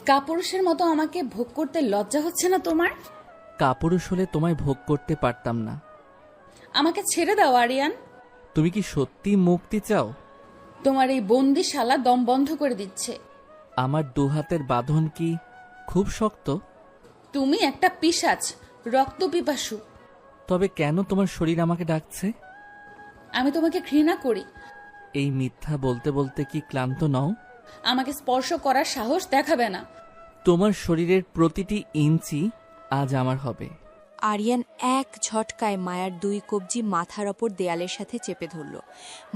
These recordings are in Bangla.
কাপুরুষের মতো আমাকে ভোগ করতে লজ্জা হচ্ছে না তোমার? কাপুরুষ হলে তোমায় ভোগ করতে পারতাম না। আমাকে ছেড়ে দাও আরিয়ান। তুমি কি সত্যি মুক্তি চাও? তোমার এই বন্দিশালা দম বন্ধ করে দিচ্ছে। আমার দুহাতের বাঁধন কি খুব শক্ত? তুমি একটা পিশাচ, রক্ত পিপাসু। তবে কেন তোমার শরীর আমাকে ডাকছে? আমি তোমাকে ঘৃণা করি। এই মিথ্যা বলতে বলতে কি ক্লান্ত নও? আমাকে স্পর্শ করার সাহস দেখাবে না। তোমার শরীরের প্রতিটি ইঞ্চি আজ আমার হবে। আরিয়ান এক ঝটকায় মায়ার দুই কবজি মাথার ওপর দেয়ালের সাথে চেপে ধরল।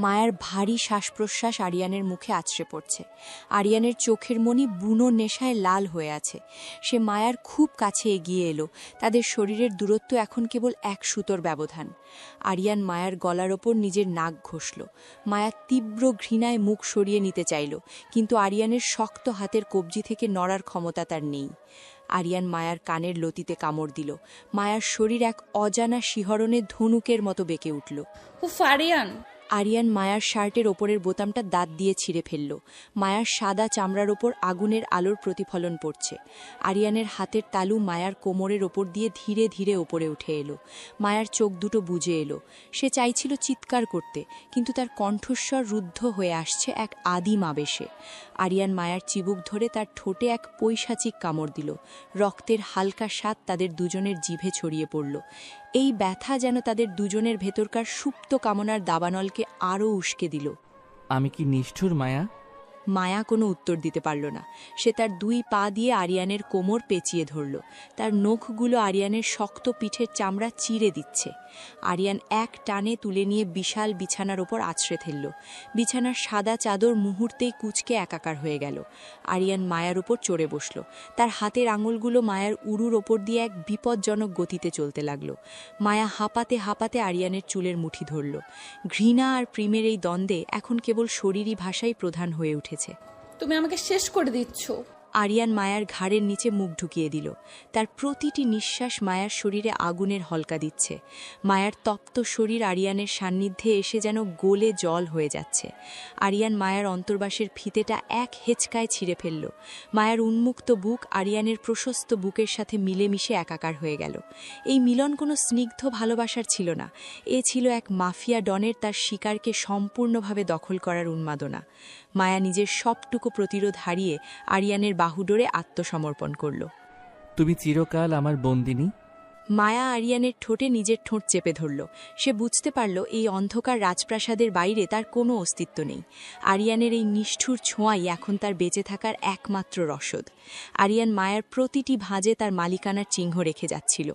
মায়ার ভারী শ্বাস প্রশ্বাস আরিয়ানের মুখে আছড়ে পড়ছে। আরিয়ানের চোখের মণি বুনো নেশায় লাল হয়ে আছে। সে মায়ার খুব কাছে এগিয়ে এলো। তাদের শরীরের দূরত্ব এখন কেবল এক সুতোর ব্যবধান। আরিয়ান মায়ার গলার ওপর নিজের নাক ঘষল। মায়া তীব্র ঘৃণায় মুখ সরিয়ে নিতে চাইল, কিন্তু আরিয়ানের শক্ত হাতের কবজি থেকে নড়ার ক্ষমতা তার নেই। আরিয়ান মায়ার কানের লতিতে কামড় দিল। মায়ার শরীর এক অজানা শিহরণে ধনুকের মতো বেঁকে উঠল। উফ আরিয়ান! আরিয়ান মায়ার শার্টের ওপরের বোতামটা দাঁত দিয়ে ছিঁড়ে ফেলল। মায়ার সাদা চামড়ার ওপর আগুনের আলোর প্রতিফলন পড়ছে। আরিয়ানের হাতের তালু মায়ার কোমরের ওপর দিয়ে ধীরে ধীরে ওপরে উঠে এলো। মায়ার চোখ দুটো বুজে এলো। সে চাইছিল চিৎকার করতে, কিন্তু তার কণ্ঠস্বর রুদ্ধ হয়ে আসছে এক আদিম আবেশে। আরিয়ান মায়ার চিবুক ধরে তার ঠোঁটে এক পৈশাচিক কামড় দিল। রক্তের হালকা স্বাদ তাদের দুজনের জিভে ছড়িয়ে পড়ল। এই ব্যথা যেন তাদের দুজনের ভেতরকার সুপ্ত কামনার দাবানলকে আরও উস্কে দিল। আমি কি নিষ্ঠুর মায়া? মায়া কোনো উত্তর দিতে পারল না। সে তার দুই পা দিয়ে আরিয়ানের কোমর পেঁচিয়ে ধরল। তার নখগুলো আরিয়ানের শক্ত পিঠের চামড়া চিরে দিচ্ছে। আরিয়ান এক টানে তুলে নিয়ে বিশাল বিছানার ওপর আছড়ে ফেলল। বিছানার সাদা চাদর মুহূর্তেই কুঁচকে একাকার হয়ে গেল। আরিয়ান মায়ার উপর চড়ে বসল। তার হাতের আঙুলগুলো মায়ার উরুর ওপর দিয়ে এক বিপজ্জনক গতিতে চলতে লাগল। মায়া হাঁপাতে হাঁপাতে আরিয়ানের চুলের মুঠি ধরল। ঘৃণা আর প্রেমের এই দ্বন্দ্বে এখন কেবল শরীরী ভাষাই প্রধান হয়ে উঠেছে। তুমি আমাকে শেষ করে দিচ্ছ। আরিয়ান মায়ার ঘাড়ের নিচে মুখ ঢুকিয়ে দিল। তার প্রতিটি নিঃশ্বাস মায়ার শরীরে আগুনের হলকা দিচ্ছে। মায়ার তপ্ত শরীর আরিয়ানের সান্নিধ্যে এসে যেন গলে জল হয়ে যাচ্ছে। আরিয়ান মায়ার অন্তর্বাসের ফিতেটা এক হেঁচকায় ছিঁড়ে ফেলল। মায়ার উন্মুক্ত বুক আরিয়ানের প্রশস্ত বুকের সাথে মিলেমিশে একাকার হয়ে গেল। এই মিলন কোনো স্নিগ্ধ ভালোবাসার ছিল না। এ ছিল এক মাফিয়া ডনের তার শিকারকে সম্পূর্ণভাবে দখল করার উন্মাদনা। মায়া নিজের সবটুকু প্রতিরোধ হারিয়ে আরিয়ানের বাহুডোরে আত্মসমর্পণ করল। তুমি চিরকাল আমার বন্দিনী। মায়া আরিয়ানের ঠোঁটে নিজের ঠোঁট চেপে ধরল। সে বুঝতে পারল এই অন্ধকার রাজপ্রাসাদের বাইরে তার কোনো অস্তিত্ব নেই। আরিয়ানের এই নিষ্ঠুর ছোঁয়াই এখন তার বেঁচে থাকার একমাত্র রসদ। আরিয়ান মায়ার প্রতিটি ভাঁজে তার মালিকানার চিহ্ন রেখে যাচ্ছিল।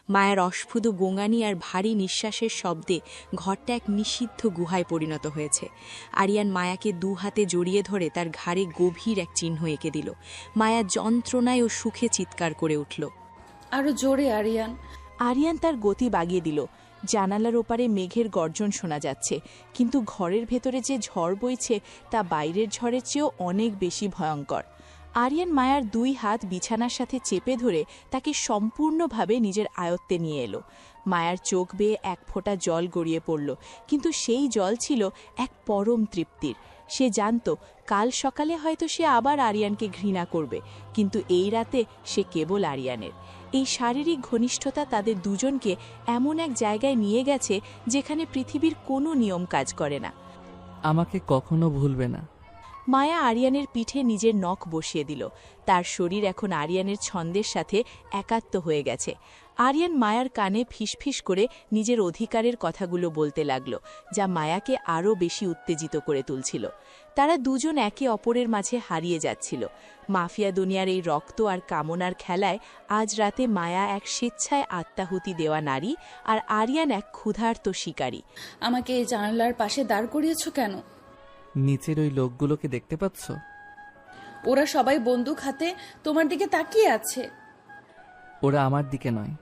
মায়ার অস্ফুট গোঙানি আর ভারী নিঃশ্বাসের শব্দে ঘরটা এক নিষিদ্ধ গুহায় পরিণত হয়েছে। আরিয়ান মায়াকে দু হাতে জড়িয়ে ধরে তার ঘাড়ে গভীর এক চিহ্ন এঁকে দিল। মায়া যন্ত্রণায় ও সুখে চিৎকার করে উঠল। আরো জোরে আরিয়ান! আরিয়ান তার গতি বাগিয়ে দিল। জানালার ওপারে মেঘের গর্জন শোনা যাচ্ছে, কিন্তু ঘরের ভেতরে যে ঝড় বইছে তা বাইরের ঝড়ের চেয়েও অনেক বেশি ভয়ঙ্কর। আরিয়ান মায়ার দুই হাত বিছানার সাথে চেপে ধরে তাকে সম্পূর্ণভাবে নিজের আয়ত্তে নিয়ে এলো। মায়ার চোখ বেয়ে এক ফোঁটা জল গড়িয়ে পড়ল, কিন্তু সেই জল ছিল এক পরম তৃপ্তির। সে জানত কাল সকালে হয়তো সে আবার আরিয়ানকে ঘৃণা করবে, কিন্তু এই রাতে সে কেবল আরিয়ানের। এই শারীরিক ঘনিষ্ঠতা তাদের দুজনকে এমন এক জায়গায় নিয়ে গেছে যেখানে পৃথিবীর কোনো নিয়ম কাজ করে না। আমাকে কখনো ভুলবে না। মায়া আরিয়ানের পিঠে নিজের নখ বসিয়ে দিল। তার শরীর এখন আরিয়ানের ছন্দের সাথে একাত্ম হয়ে গেছে। আরিয়ান মায়ার কানে ফিসফিস করে নিজের অধিকারের কথাগুলো বলতে লাগল, যা মায়াকে আরও বেশি উত্তেজিত করে তুলছিল। তারা দুজন একে অপরের মাঝে হারিয়ে যাচ্ছিল। মাফিয়া দুনিয়ার এই রক্ত আর কামনার খেলায় আজ রাতে মায়া এক স্বেচ্ছায় আত্মাহুতি দেওয়া নারী, আর আরিয়ান এক ক্ষুধার্ত শিকারী। আমাকে এই জানালার পাশে দাঁড় করিয়েছ কেন? নিচের ওই লোকগুলোকে দেখতে পাচ্ছ? ওরা সবাই বন্দুক হাতে তোমার দিকে তাকিয়ে আছে। ওরা আমার দিকে নয়,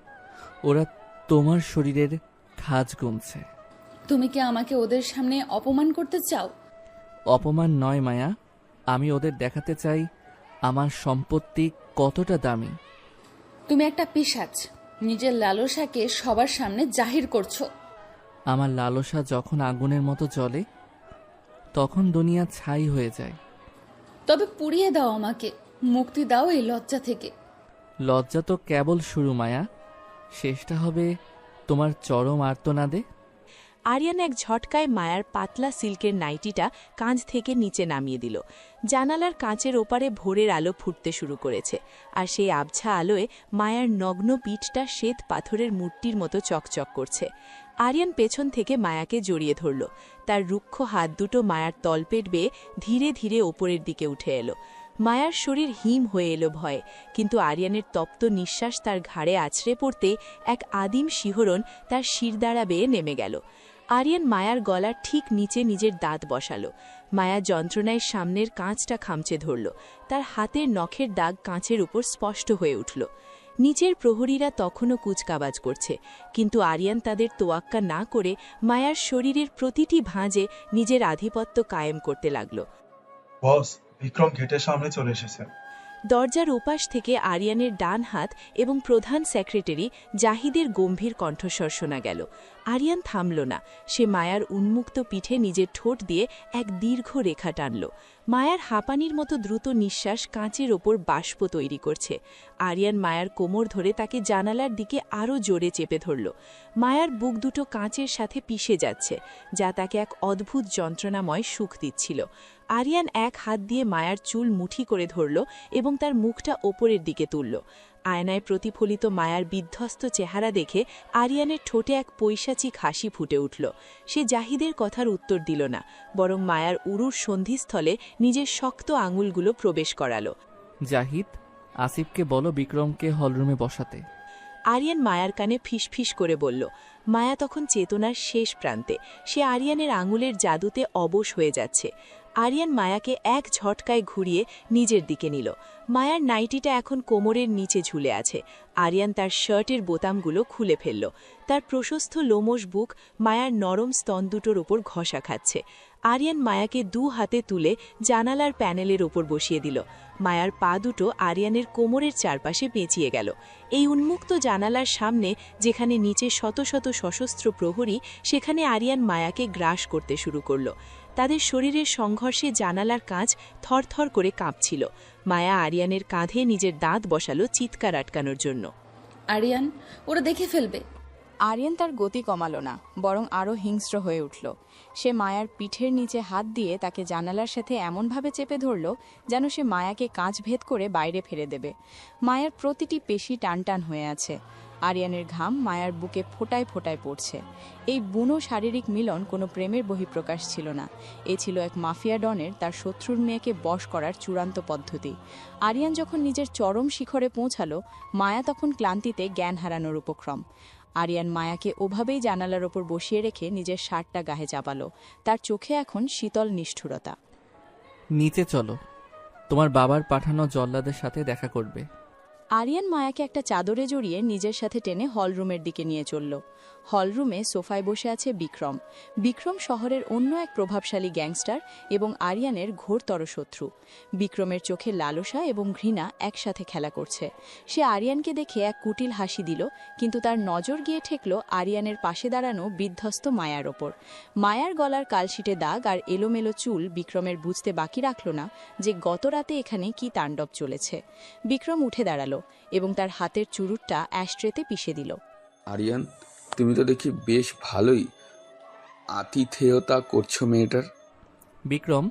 ওরা তোমার শরীরের খাজ গুনছে। তুমি কি আমাকে ওদের সামনে অপমান করতে চাও? অপমান নয় মায়া, আমি ওদের দেখাতে চাই আমার সম্পত্তি কতটা দামি। তুমি একটা পিশাচ, নিজের লালসাকে সবার সামনে জাহির করছো। আমার লালসা যখন আগুনের মতো জ্বলে তখন দুনিয়া ছাই হয়ে যায়। তবে পুড়িয়ে দাও আমাকে, মুক্তি দাও এই লজ্জা থেকে। লজ্জা তো কেবল শুরু মায়া, শেষটা হবে তোমার চরম আর্তনাদে। আরিয়ান এক ঝটকায় মায়ার পাতলা সিল্কের নাইটিটা কাঁধ থেকে নিচে নামিয়ে দিল। জানালার কাঁচের ওপারে ভোরের আলো ফুটতে শুরু করেছে, আর সেই আবছা আলোয় মায়ার নগ্ন পিঠটা শ্বেত পাথরের মূর্তির মতো চকচক করছে। আরিয়ান পেছন থেকে মায়াকে জড়িয়ে ধরল। তার রুক্ষ হাত দুটো মায়ার তলপেট বেয়ে ধীরে ধীরে ওপরের দিকে উঠে এলো। মায়ার শরীর হিম হয়ে এলো ভয়ে, কিন্তু আরিয়ানের তপ্ত নিঃশ্বাস তার ঘাড়ে আছড়ে পড়তে এক আদিম শিহরণ তার শিরদাঁড়া বেয়ে নেমে গেল। আরিয়ান মায়ার গলার ঠিক নিচে নিজের দাঁত বসালো। মায়া যন্ত্রণায় সামনের কাঁচটা খামচে ধরল। তার হাতের নখের দাগ কাঁচের উপর স্পষ্ট হয়ে উঠল। নিচের প্রহরীরা তখনও কুচকাবাজ করছে, কিন্তু আরিয়ান তাদের তোয়াক্কা না করে মায়ার শরীরের প্রতিটি ভাঁজে নিজের আধিপত্য কায়েম করতে লাগল। বস, বিক্রম গেটের সামনে চলে এসেছে। দরজার ওপাশ থেকে আরিয়ানের ডান হাত এবং প্রধান সেক্রেটারি জাহিদের গম্ভীর কণ্ঠস্বর শোনা গেল। আরিয়ান থামল না। সে মায়ার উন্মুক্ত পিঠে নিজের ঠোঁট দিয়ে এক দীর্ঘ রেখা টানল। মায়ার হাঁপানির মতো দ্রুত নিঃশ্বাস কাঁচের ওপর বাষ্প তৈরি করছে। আরিয়ান মায়ার কোমর ধরে তাকে জানালার দিকে আরও জোরে চেপে ধরল। মায়ার বুক দুটো কাঁচের সাথে পিষে যাচ্ছে, যা তাকে এক অদ্ভুত যন্ত্রণাময় সুখ দিচ্ছিল। আরিয়ান এক হাত দিয়ে মায়ার চুল মুঠি করে ধরল এবং তার মুখটা ওপরের দিকে তুলল। আয়নায় প্রতিফলিত মায়ার বিধ্বস্ত চেহারা দেখে আরিয়ানের ঠোঁটে এক পৈশাচিক হাসি ফুটে উঠল। সে জাহিদের কথার উত্তর দিল না, বরং মায়ার উরুর সন্ধিস্থলে নিজের শক্ত আঙুলগুলো প্রবেশ করালো। জাহিদ, আসিফকে বলো বিক্রমকে হলরুমে বসাতে। আরিয়ান মায়ার কানে ফিসফিস করে বলল। মায়া তখন চেতনার শেষ প্রান্তে। সে আরিয়ানের আঙুলের জাদুতে অবশ হয়ে যাচ্ছে। আরিয়ান মায়াকে এক ঝটকায় ঘুরিয়ে নিজের দিকে নিল। মায়ার নাইটিটা এখন কোমরের নিচে ঝুলে আছে। আরিয়ান তার শার্টের বোতামগুলো খুলে ফেলল। তার প্রশস্ত লোমশ বুক মায়ার নরম স্তন দুটোর ওপর ঘষা খাচ্ছে। আরিয়ান মায়াকে দু হাতে তুলে জানালার প্যানেলের ওপর বসিয়ে দিল। মায়ার পা দুটো আরিয়ানের কোমরের চারপাশে পেঁচিয়ে গেল। এই উন্মুক্ত জানালার সামনে, যেখানে নিচে শত শত সশস্ত্র প্রহরী, সেখানে আরিয়ান মায়াকে গ্রাস করতে শুরু করল। তাদের শরীরের সংঘর্ষে জানালার কাঁচ থরথর করে কাঁপছিল। মায়া আরিয়ানের কাঁধে নিজের দাঁত বসালো চিৎকার আটকানোর জন্য। আরিয়ান, ওরা দেখে ফেলবে। আরিয়ান তার গতি কমালো না, বরং আরও হিংস্র হয়ে উঠল। সে মায়ার পিঠের নিচে হাত দিয়ে তাকে জানালার সাথে এমনভাবে চেপে ধরল যেন সে মায়াকে কাঁচ ভেদ করে বাইরে ফেলে দেবে। মায়ার প্রতিটি পেশি টানটান হয়ে আছে। আরিয়ানের ঘাম মায়ার বুকে ফোঁটায় ফোঁটায় পড়ছে। এই বুনো শারীরিক মিলন কোনো প্রেমের বহিঃপ্রকাশ ছিল না। এ ছিল এক মাফিয়া ডনের তার শত্রুর মেয়েকে বশ করার চূড়ান্ত পদ্ধতি। আরিয়ান যখন নিজের চরম শিখরে পৌঁছালো, মায়া তখন ক্লান্তিতে জ্ঞান হারানোর উপক্রম। আরিয়ান মায়াকে ওভাবেই জানালার ওপর বসিয়ে রেখে নিজের শার্টটা গায়ে চাপালো। তার চোখে এখন শীতল নিষ্ঠুরতা। নিচে চলো, তোমার বাবার পাঠানো জল্লাদের সাথে দেখা করবে। আরিয়ান মায়াকে একটা চাদরে জড়িয়ে নিজের সাথে টেনে হলরুমের দিকে নিয়ে চলল। হলরুমে সোফায় বসে আছে বিক্রম। বিক্রম শহরের অন্য এক প্রভাবশালী গ্যাংস্টার এবং আরিয়ানের ঘোরতর শত্রু। বিক্রমের চোখে লালসা এবং ঘৃণা একসাথে খেলা করছে। সে আরিয়ানকে দেখে এক কুটিল হাসি দিল, কিন্তু তার নজর গিয়ে ঠেকল আরিয়ানের পাশে দাঁড়ানো বিধ্বস্ত মায়ার ওপর। মায়ার গলার কালশিটে দাগ আর এলোমেলো চুল বিক্রমের বুঝতে বাকি রাখল না যে গত রাতে এখানে কি তাণ্ডব চলেছে। বিক্রম উঠে দাঁড়াল এবং তার হাতের চুরুটটা অ্যাশট্রেতে পিষে দিল। আরিয়ান, তুমি তো দেখি বেশ ভালোই আতিথেয়তা করছো মেয়েটার। বিক্রম,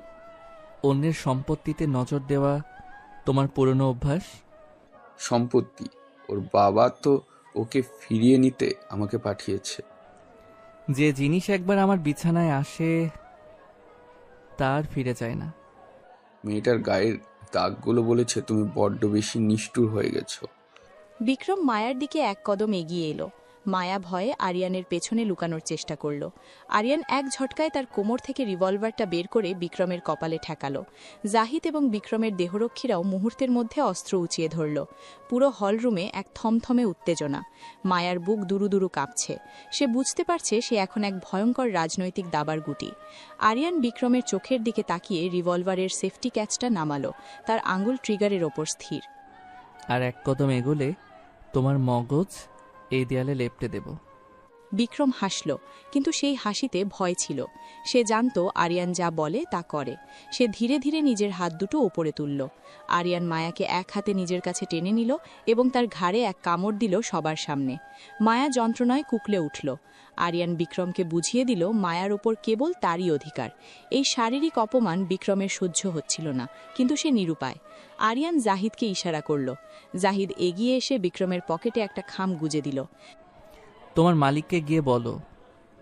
অন্যের সম্পত্তিতে নজর দেওয়া তোমার পুরনো অভ্যাস। সম্পত্তি? ওর বাবা তো ওকে ফিরিয়ে নিতে আমাকে পাঠিয়েছে। যে জিনিস একবার আমার বিছানায় আসে তার ফিরে যায় না। মেয়েটার গায়ের দাগগুলো বলেছে তুমি বড্ড বেশি নিষ্ঠুর হয়ে গেছো। বিক্রম মায়ার দিকে এক কদম এগিয়ে এলো। মায়া ভয়ে আরিয়ানের পেছনে লুকানোর চেষ্টা করল। আরিয়ান এক ঝটকায় তার কোমর থেকে রিভলভারটা বের করে বিক্রমের কপালে ঠেকালো। জাহিদ এবং বিক্রমের দেহরক্ষীরাও মুহূর্তের মধ্যে অস্ত্র উঁচিয়ে ধরল। পুরো হলরুমে এক থমথমে উত্তেজনা। মায়ার বুক দুরু দুরু কাঁপছে। সে বুঝতে পারছে সে এখন এক ভয়ঙ্কর রাজনৈতিক দাবার গুটি। আরিয়ান বিক্রমের চোখের দিকে তাকিয়ে রিভলভারের সেফটি ক্যাচটা নামালো। তার আঙুল ট্রিগারের ওপর স্থির। আর এক কদম এগোলে তোমার মগজ এই দেয়ালে লেপটে দেব। বিক্রম হাসল, কিন্তু সেই হাসিতে ভয় ছিল। সে জানত আরিয়ান যা বলে তা করে। সে ধীরে ধীরে নিজের হাত দুটো ওপরে তুলল। আরিয়ান মায়াকে এক হাতে নিজের কাছে টেনে নিল এবং তার ঘাড়ে এক কামড় দিল সবার সামনে। মায়া যন্ত্রণায় কুকলে উঠল। আরিয়ান বিক্রমকে বুঝিয়ে দিল মায়ার ওপর কেবল তারই অধিকার। এই শারীরিক অপমান বিক্রমের সহ্য হচ্ছিল না, কিন্তু সে নিরুপায়। আরিয়ান জাহিদকে ইশারা করল। জাহিদ এগিয়ে এসে বিক্রমের পকেটে একটা খাম গুজে দিল। তোমার মালিককে গিয়ে বলো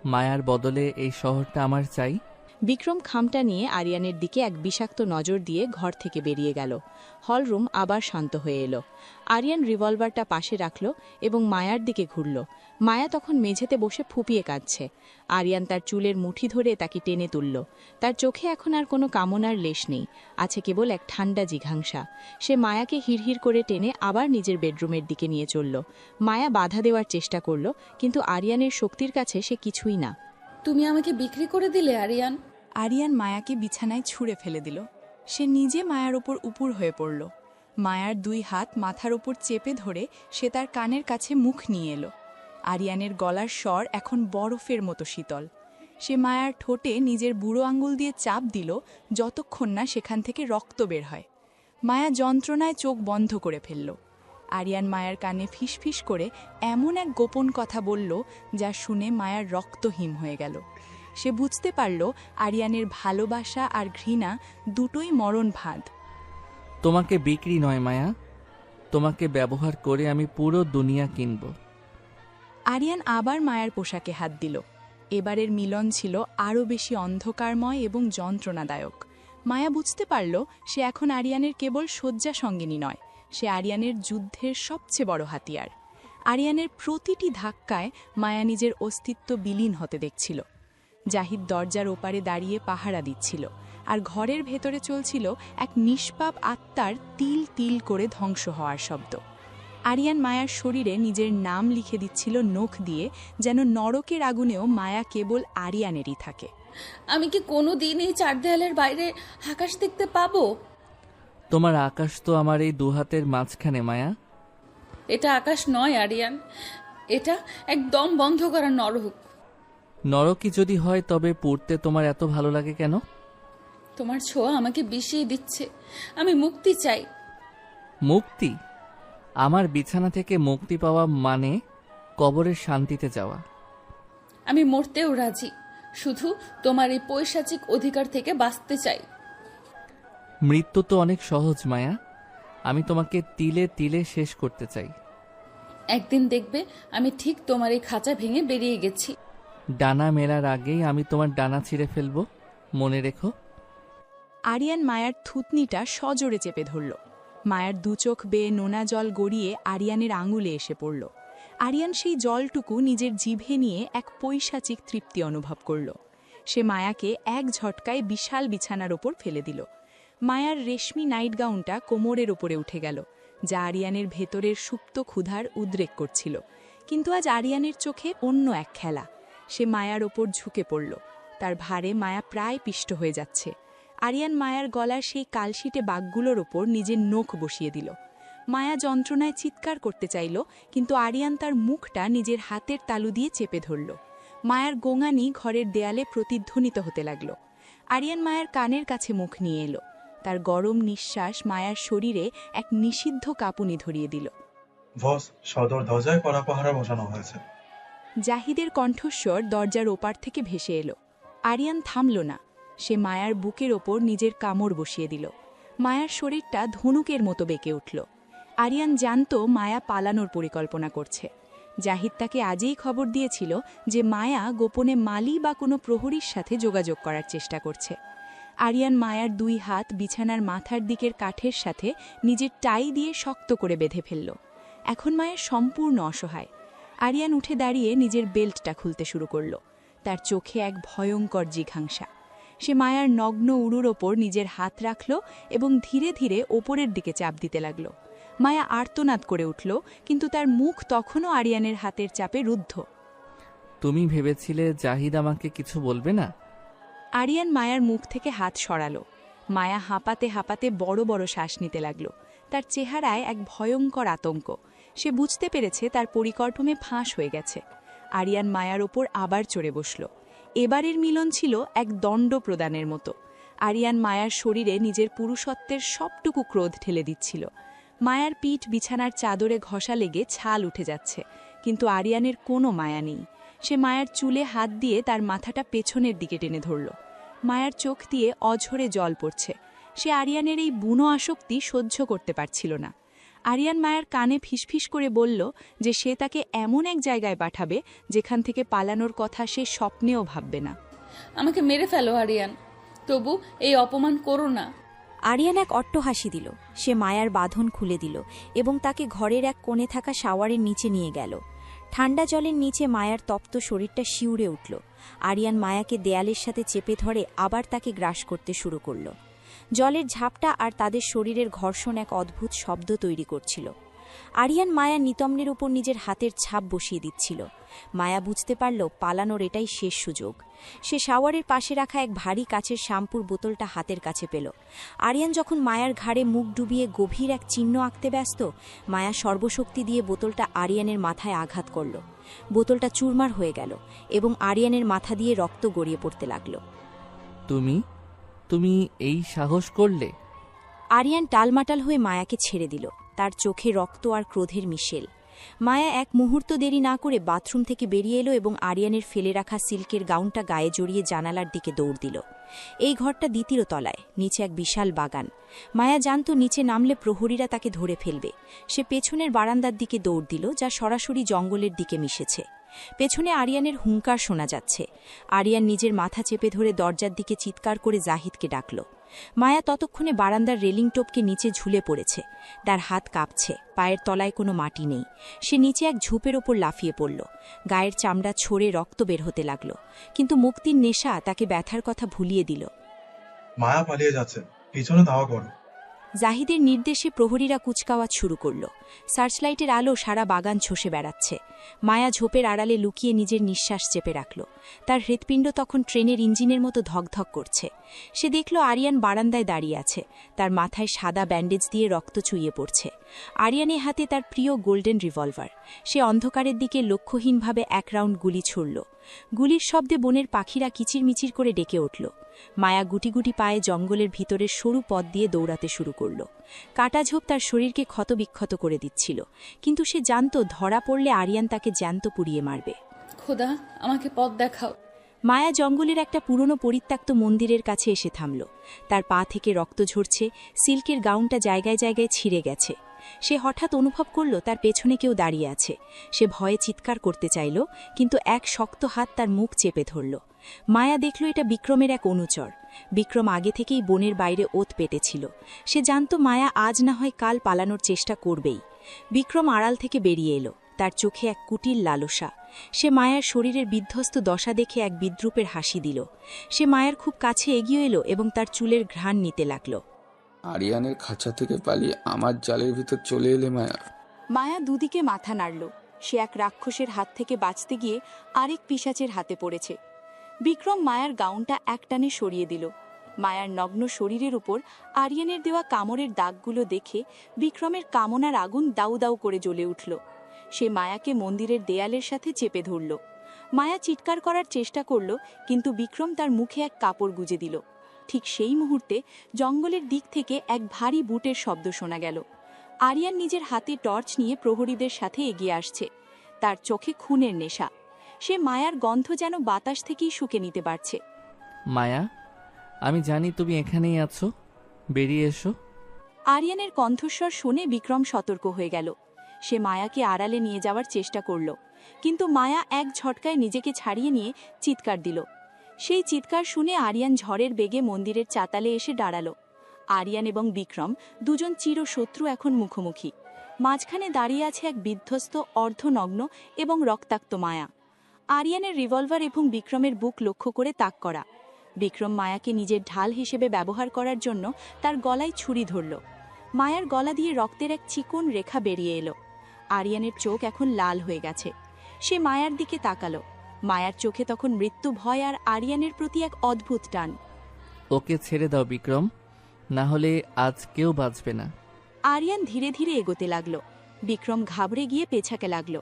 মায়ার বদলে এই শহরটা আমার চাই। বিক্রম খামটা নিয়ে আরিয়ানের দিকে এক বিষাক্ত নজর দিয়ে ঘর থেকে বেরিয়ে গেল। হলরুম আবার শান্ত হয়ে এলো। আরিয়ান রিভলভারটা পাশে রাখল এবং মায়ার দিকে ঘুরল। মায়া তখন মেঝেতে বসে ফুপিয়ে কাঁদছে। আরিয়ান তার চুলের মুঠি ধরে তাকে টেনে তুলল। তার চোখে এখন আর কোনো কামনার লেশ নেই, আছে কেবল এক ঠান্ডা জিঘাংসা। সে মায়াকে হিড়হিড় করে টেনে আবার নিজের বেডরুমের দিকে নিয়ে চলল। মায়া বাধা দেওয়ার চেষ্টা করল, কিন্তু আরিয়ানের শক্তির কাছে সে কিছুই না। তুমি আমাকে বিক্রি করে দিলে আরিয়ান। আরিয়ান মায়াকে বিছানায় ছুঁড়ে ফেলে দিল। সে নিজে মায়ার ওপর উপুর হয়ে পড়ল। মায়ার দুই হাত মাথার ওপর চেপে ধরে সে তার কানের কাছে মুখ নিয়ে এলো। আরিয়ানের গলার স্বর এখন বরফের মতো শীতল। সে মায়ার ঠোঁটে নিজের বুড়ো আঙ্গুল দিয়ে চাপ দিল, যতক্ষণ না সেখান থেকে রক্ত বের হয়। মায়া যন্ত্রণায় চোখ বন্ধ করে ফেলল। আরিয়ান মায়ার কানে ফিসফিস করে এমন এক গোপন কথা বলল, যা শুনে মায়ার রক্ত হিম হয়ে গেল। সে বুঝতে পারল আরিয়ানের ভালোবাসা আর ঘৃণা দুটোই মরণ ভাঁদ। তোমাকে বিক্রি নয় মায়া, তোমাকে ব্যবহার করে আমি পুরো দুনিয়া কিনব। আরিয়ান আবার মায়ার পোশাকে হাত দিল। এবারের মিলন ছিল আরও বেশি অন্ধকারময় এবং যন্ত্রণাদায়ক। মায়া বুঝতে পারল সে এখন আরিয়ানের কেবল শয্যা সঙ্গিনী নয়, সে আরিয়ানের যুদ্ধের সবচেয়ে বড় হাতিয়ার। আরিয়ানের প্রতিটি ধাক্কায় মায়া নিজের অস্তিত্ব বিলীন হতে দেখছিল। জাহিদ দরজার ওপারে দাঁড়িয়ে পাহারা দিচ্ছিল, আর ঘরের ভেতরে চলছিল এক নিষ্পাপ আত্মার তিল তিল করে ধ্বংস হওয়ার শব্দ। আরিয়ান মায়ার শরীরে নিজের নাম লিখে দিচ্ছিল নখ দিয়ে, যেন নরকের আগুনেও মায়া কেবল আরিয়ানেরই থাকে। আমি কি কোনো দিন এই চার দেয়ালের বাইরে আকাশ দেখতে পাবো? তোমার আকাশ তো আমার এই দুহাতের মাঝখানে মায়া। এটা আকাশ নয় আরিয়ান, এটা একদম বন্ধ করা নরক। নরকই যদি হয় তবে পড়তে তোমার এত ভালো লাগে কেন? তোমার ছোঁয়া আমাকে বিষিয়ে দিচ্ছে। আমি মুক্তি চাই। মুক্তি? আমার বিছানা থেকে মুক্তি পাওয়া মানে কবরের শান্তিতে যাওয়া। আমি মরতেও রাজি, শুধু তোমার এই পৈশাচিক অধিকার থেকে বাঁচতে চাই। মৃত্যু তো অনেক সহজ মায়া, আমি তোমাকে তিলে তিলে শেষ করতে চাই। একদিন দেখবে আমি ঠিক তোমার এই খাঁচা ভেঙে বেরিয়ে গেছি। ডানা মেলার আগেই আমি তোমার ডানা ছিঁড়ে ফেলবো, মনে রেখো। আরিয়ান মায়ার থুতনিটা সজোরে চেপে ধরল। মায়ার দুচোখ বেয়ে নোনা জল গড়িয়ে আরিয়ানের আঙুলে এসে পড়ল। আরিয়ান সেই জলটুকু নিজের জিভে নিয়ে এক পৈশাচিক তৃপ্তি অনুভব করল। সে মায়াকে এক ঝটকায় বিশাল বিছানার ওপর ফেলে দিল। মায়ার রেশমি নাইট গাউনটা কোমরের ওপরে উঠে গেল, যা আরিয়ানের ভেতরের সুপ্ত ক্ষুধার উদ্রেক করছিল। কিন্তু আজ আরিয়ানের চোখে অন্য এক খেলা। সে মায়ার ওপর ঝুঁকে পড়ল। তার ভারে মায়া প্রায় পিষ্ট হয়ে যাচ্ছে। আরিয়ান মায়ার গলার সেই কালশিটে বাঘগুলোর ওপর নিজের নখ বসিয়ে দিল। মায়া যন্ত্রণায় চিৎকার করতে চাইল, কিন্তু আরিয়ান তার মুখটা নিজের হাতের তালু দিয়ে চেপে ধরল। মায়ার গোঙানি ঘরের দেয়ালে প্রতিধ্বনিত হতে লাগল। আরিয়ান মায়ার কানের কাছে মুখ নিয়ে এলো। তার গরম নিঃশ্বাস মায়ার শরীরে এক নিষিদ্ধ কাঁপুনি ধরিয়ে দিল। বস, সদর দরজায় কড়া পাহারা বসানো হয়েছে। জাহিদের কণ্ঠস্বর দরজার ওপার থেকে ভেসে এলো। আরিয়ান থামল না। সে মায়ার বুকের ওপর নিজের কামড় বসিয়ে দিল। মায়ার শরীরটা ধনুকের মতো বেঁকে উঠল। আরিয়ান জানত মায়া পালানোর পরিকল্পনা করছে। জাহিদ তাকে আজই খবর দিয়েছিল যে মায়া গোপনে মালি বা কোনো প্রহরীর সাথে যোগাযোগ করার চেষ্টা করছে। আরিয়ান মায়ার দুই হাত বিছানার মাথার দিকের কাঠের সাথে নিজের টাই দিয়ে শক্ত করে বেঁধে ফেলল। এখন মায়ের সম্পূর্ণ অসহায়। আরিয়ান উঠে দাঁড়িয়ে নিজের বেল্টটা খুলতে শুরু করল। তার চোখে এক ভয়ঙ্কর জিঘাংসা। সে মায়ার নগ্ন উড়ুর ওপর নিজের হাত রাখল এবং ধীরে ধীরে ওপরের দিকে চাপ দিতে লাগল। মায়া আর্তনাদ করে উঠল, কিন্তু তার মুখ তখনও আরিয়ানের হাতের চাপে রুদ্ধ। তুমি ভেবেছিলে জাহিদ আমাকে কিছু বলবে না? আরিয়ান মায়ার মুখ থেকে হাত সরালো। মায়া হাঁপাতে হাঁপাতে বড় বড় শ্বাস নিতে লাগল। তার চেহারায় এক ভয়ঙ্কর আতঙ্ক। সে বুঝতে পেরেছে তার পরিকল্পনা ফাঁস হয়ে গেছে। আরিয়ান মায়ার ওপর আবার চড়ে বসল। এবারের মিলন ছিল এক দণ্ড প্রদানের মতো। আরিয়ান মায়ার শরীরে নিজের পুরুষত্বের সবটুকু ক্রোধ ঠেলে দিচ্ছিল। মায়ার পিঠ বিছানার চাদরে ঘষা লেগে ছাল উঠে যাচ্ছে, কিন্তু আরিয়ানের কোনো মায়া নেই। সে মায়ার চুলে হাত দিয়ে তার মাথাটা পেছনের দিকে টেনে ধরল। মায়ার চোখ দিয়ে অঝরে জল পড়ছে। সে আরিয়ানের এই বুনো আসক্তি সহ্য করতে পারছিল না। আরিয়ান মায়ার কানে ফিসফিস করে বলল যে সে তাকে এমন এক জায়গায় পাঠাবে যেখান থেকে পালানোর কথা সে স্বপ্নেও ভাববে না। আমাকে মেরে ফেলো আরিয়ান, তবু এই অপমান করো না। আরিয়ান এক অট্টহাসি দিল। সে মায়ার বাঁধন খুলে দিল এবং তাকে ঘরের এক কোণে থাকা শাওয়ারের নিচে নিয়ে গেল। ঠান্ডা জলের নিচে মায়ার তপ্ত শরীরটা শিউরে উঠল। আরিয়ান মায়াকে দেয়ালের সাথে চেপে ধরে আবার তাকে গ্রাস করতে শুরু করল। জলের ঝাপটা আর তাদের শরীরের ঘর্ষণ এক অদ্ভুত শব্দ তৈরি করছিল। আরিয়ান মায়া নিতম্বের উপর নিজের হাতের ছাপ বসিয়ে দিচ্ছিল। মায়া বুঝতে পারল পালানোর এটাই শেষ সুযোগ। সে শাওয়ারের পাশে রাখা এক ভারী কাচের শ্যাম্পুর বোতলটা হাতের কাছে পেল। আরিয়ান যখন মায়ার ঘাড়ে মুখ ডুবিয়ে গভীর এক চিহ্ন আঁকতে ব্যস্ত, মায়া সর্বশক্তি দিয়ে বোতলটা আরিয়ানের মাথায় আঘাত করল। বোতলটা চুরমার হয়ে গেল এবং আরিয়ানের মাথা দিয়ে রক্ত গড়িয়ে পড়তে লাগল। তুমি এই সাহস করলে? আরিয়ান টালমাটাল হয়ে মায়াকে ছেড়ে দিল। তার চোখে রক্ত আর ক্রোধের মিশেল। মায়া এক মুহূর্ত দেরি না করে বাথরুম থেকে বেরিয়ে এলো এবং আরিয়ানের ফেলে রাখা সিল্কের গাউনটা গায়ে জড়িয়ে জানালার দিকে দৌড় দিল। এই ঘরটা দ্বিতীয় তলায়, নিচে এক বিশাল বাগান। মায়া জানত নিচে নামলে প্রহরীরা তাকে ধরে ফেলবে। সে পেছনের বারান্দার দিকে দৌড় দিল, যা সরাসরি জঙ্গলের দিকে মিশেছে। পেছনে আরিয়ানের হুঙ্কার শোনা যাচ্ছে। আরিয়ান নিজের মাথা চেপে ধরে দরজার দিকে চিৎকার করে জাহিদকে ডাকল। মায়া ততক্ষণে বারান্দার রেলিং টোপকে নিচে ঝুলে পড়েছে। তার হাত কাঁপছে, পায়ের তলায় কোনো মাটি নেই। সে নিচে এক ঝোপের ওপর লাফিয়ে পড়ল। গায়ের চামড়া ছড়ে রক্ত বের হতে লাগল, কিন্তু মুক্তির নেশা তাকে ব্যথার কথা ভুলিয়ে দিল। মায়া পালিয়ে যাচ্ছে, পিছনে ধাওয়া করো। জাহিদের নির্দেশে প্রহরীরা কুচকাওয়াজ শুরু করল। সার্চলাইটের আলো সারা বাগান ছসে বেড়াচ্ছে। মায়া ঝোপের আড়ালে লুকিয়ে নিজের নিঃশ্বাস চেপে রাখল। তার হৃৎপিণ্ড তখন ট্রেনের ইঞ্জিনের মতো ধকধক করছে। সে দেখল আরিয়ান বারান্দায় দাঁড়িয়ে আছে। তার মাথায় সাদা ব্যান্ডেজ দিয়ে রক্ত চুইয়ে পড়ছে। আরিয়ানের হাতে তার প্রিয় গোল্ডেন রিভলভার। সে অন্ধকারের দিকে লক্ষ্যহীনভাবে এক রাউন্ড গুলি ছুড়ল। গুলির শব্দে বনের পাখিরা কিচিরমিচির করে ডেকে উঠল। মায়া গুটি গুটি পায়ে জঙ্গলের ভিতরের সরু পথ দিয়ে দৌড়াতে শুরু করল। কাটাঝোপ তার শরীরকে ক্ষতবিক্ষত করে দিচ্ছিল, কিন্তু সে জানত ধরা পড়লে আরিয়ান তাকে জ্যান্ত পুড়িয়ে মারবে। খোদা, আমাকে পথ দেখাও। মায়া জঙ্গলের একটা পুরনো পরিত্যক্ত মন্দিরের কাছে এসে থামল। তার পা থেকে রক্ত ঝরছে, সিল্কের গাউনটা জায়গায় জায়গায় ছিঁড়ে গেছে। সে হঠাৎ অনুভব করল তার পেছনে কেউ দাঁড়িয়ে আছে। সে ভয়ে চিৎকার করতে চাইল, কিন্তু এক শক্ত হাত তার মুখ চেপে ধরল। মায়া দেখল এটা বিক্রমের এক অনুচর। বিক্রম আগে থেকেই বনের বাইরে ওত পেটেছিল। সে জানত মায়া আজ না হয় কাল পালানোর চেষ্টা করবেই। বিক্রম আড়াল থেকে বেরিয়ে এলো, তার চোখে এক কুটিল লালসা। সে মায়ার শরীরের বিধ্বস্ত দশা দেখে এক বিদ্রূপের হাসি দিল। সে মায়ার খুব কাছে এগিয়ে এলো এবং তার চুলের ঘ্রাণ নিতে লাগল। আরিয়ানের খাঁচা থেকে পালিয়ে আমার জালের ভিতর চলে এলে মায়া। মায়া দুদিকে মাথা নাড়ল। সে এক রাক্ষসের হাত থেকে বাঁচতে গিয়ে আরেক পিশাচের হাতে পড়েছে। বিক্রম মায়ার গাউনটা একটানে সরিয়ে দিল। মায়ার নগ্ন শরীরের উপর আরিয়ানের দেওয়া কামড়ের দাগগুলো দেখে বিক্রমের কামনার আগুন দাউ দাউ করে জ্বলে উঠল। সে মায়াকে মন্দিরের দেয়ালের সাথে চেপে ধরল। মায়া চিৎকার করার চেষ্টা করল, কিন্তু বিক্রম তার মুখে এক কাপড় গুজে দিল। ঠিক সেই মুহূর্তে জঙ্গলের দিক থেকে এক ভারী বুটের শব্দ শোনা গেল। আরিয়ান নিজের হাতে টর্চ নিয়ে প্রহরীদের সাথে এগিয়ে আসছে। তার চোখে খুনের নেশা। সে মায়ার গন্ধ যেন বাতাস থেকেই শুকে নিতে পারছে। মায়া, আমি জানি তুমি এখানেই আছো, বেরিয়ে এসো। আরিয়ানের কণ্ঠস্বর শুনে বিক্রম সতর্ক হয়ে গেল। সে মায়াকে আড়ালে নিয়ে যাওয়ার চেষ্টা করল, কিন্তু মায়া এক ঝটকায় নিজেকে ছাড়িয়ে নিয়ে চিৎকার দিল। সেই চিৎকার শুনে আরিয়ান ঝড়ের বেগে মন্দিরের চাতালে এসে দাঁড়াল। আরিয়ান এবং বিক্রম দুজন চিরশত্রু এখন মুখোমুখি। মাঝখানে দাঁড়িয়ে আছে এক বিধ্বস্ত, অর্ধনগ্ন এবং রক্তাক্ত মায়া। আরিয়ানের রিভলভার এবং বিক্রমের বুক লক্ষ্য করে তাক করা। বিক্রম মায়াকে নিজের ঢাল হিসেবে ব্যবহার করার জন্য তার গলায় ছুরি ধরল। মায়ার গলা দিয়ে রক্তের এক চিকন রেখা বেরিয়ে এলো। আরিয়ানের চোখ এখন লাল হয়ে গেছে। সে মায়ার দিকে তাকালো। মায়ার চোখে তখন মৃত্যু ভয় আর আরিয়ানের প্রতি এক অদ্ভুত টান। ওকে ছেড়ে দাও বিক্রম, না হলে আজ কেউ বাঁচবে না। আরিয়ান ধীরে ধীরে এগোতে লাগলো। বিক্রম ঘাবড়ে গিয়ে পেছাকে লাগলো।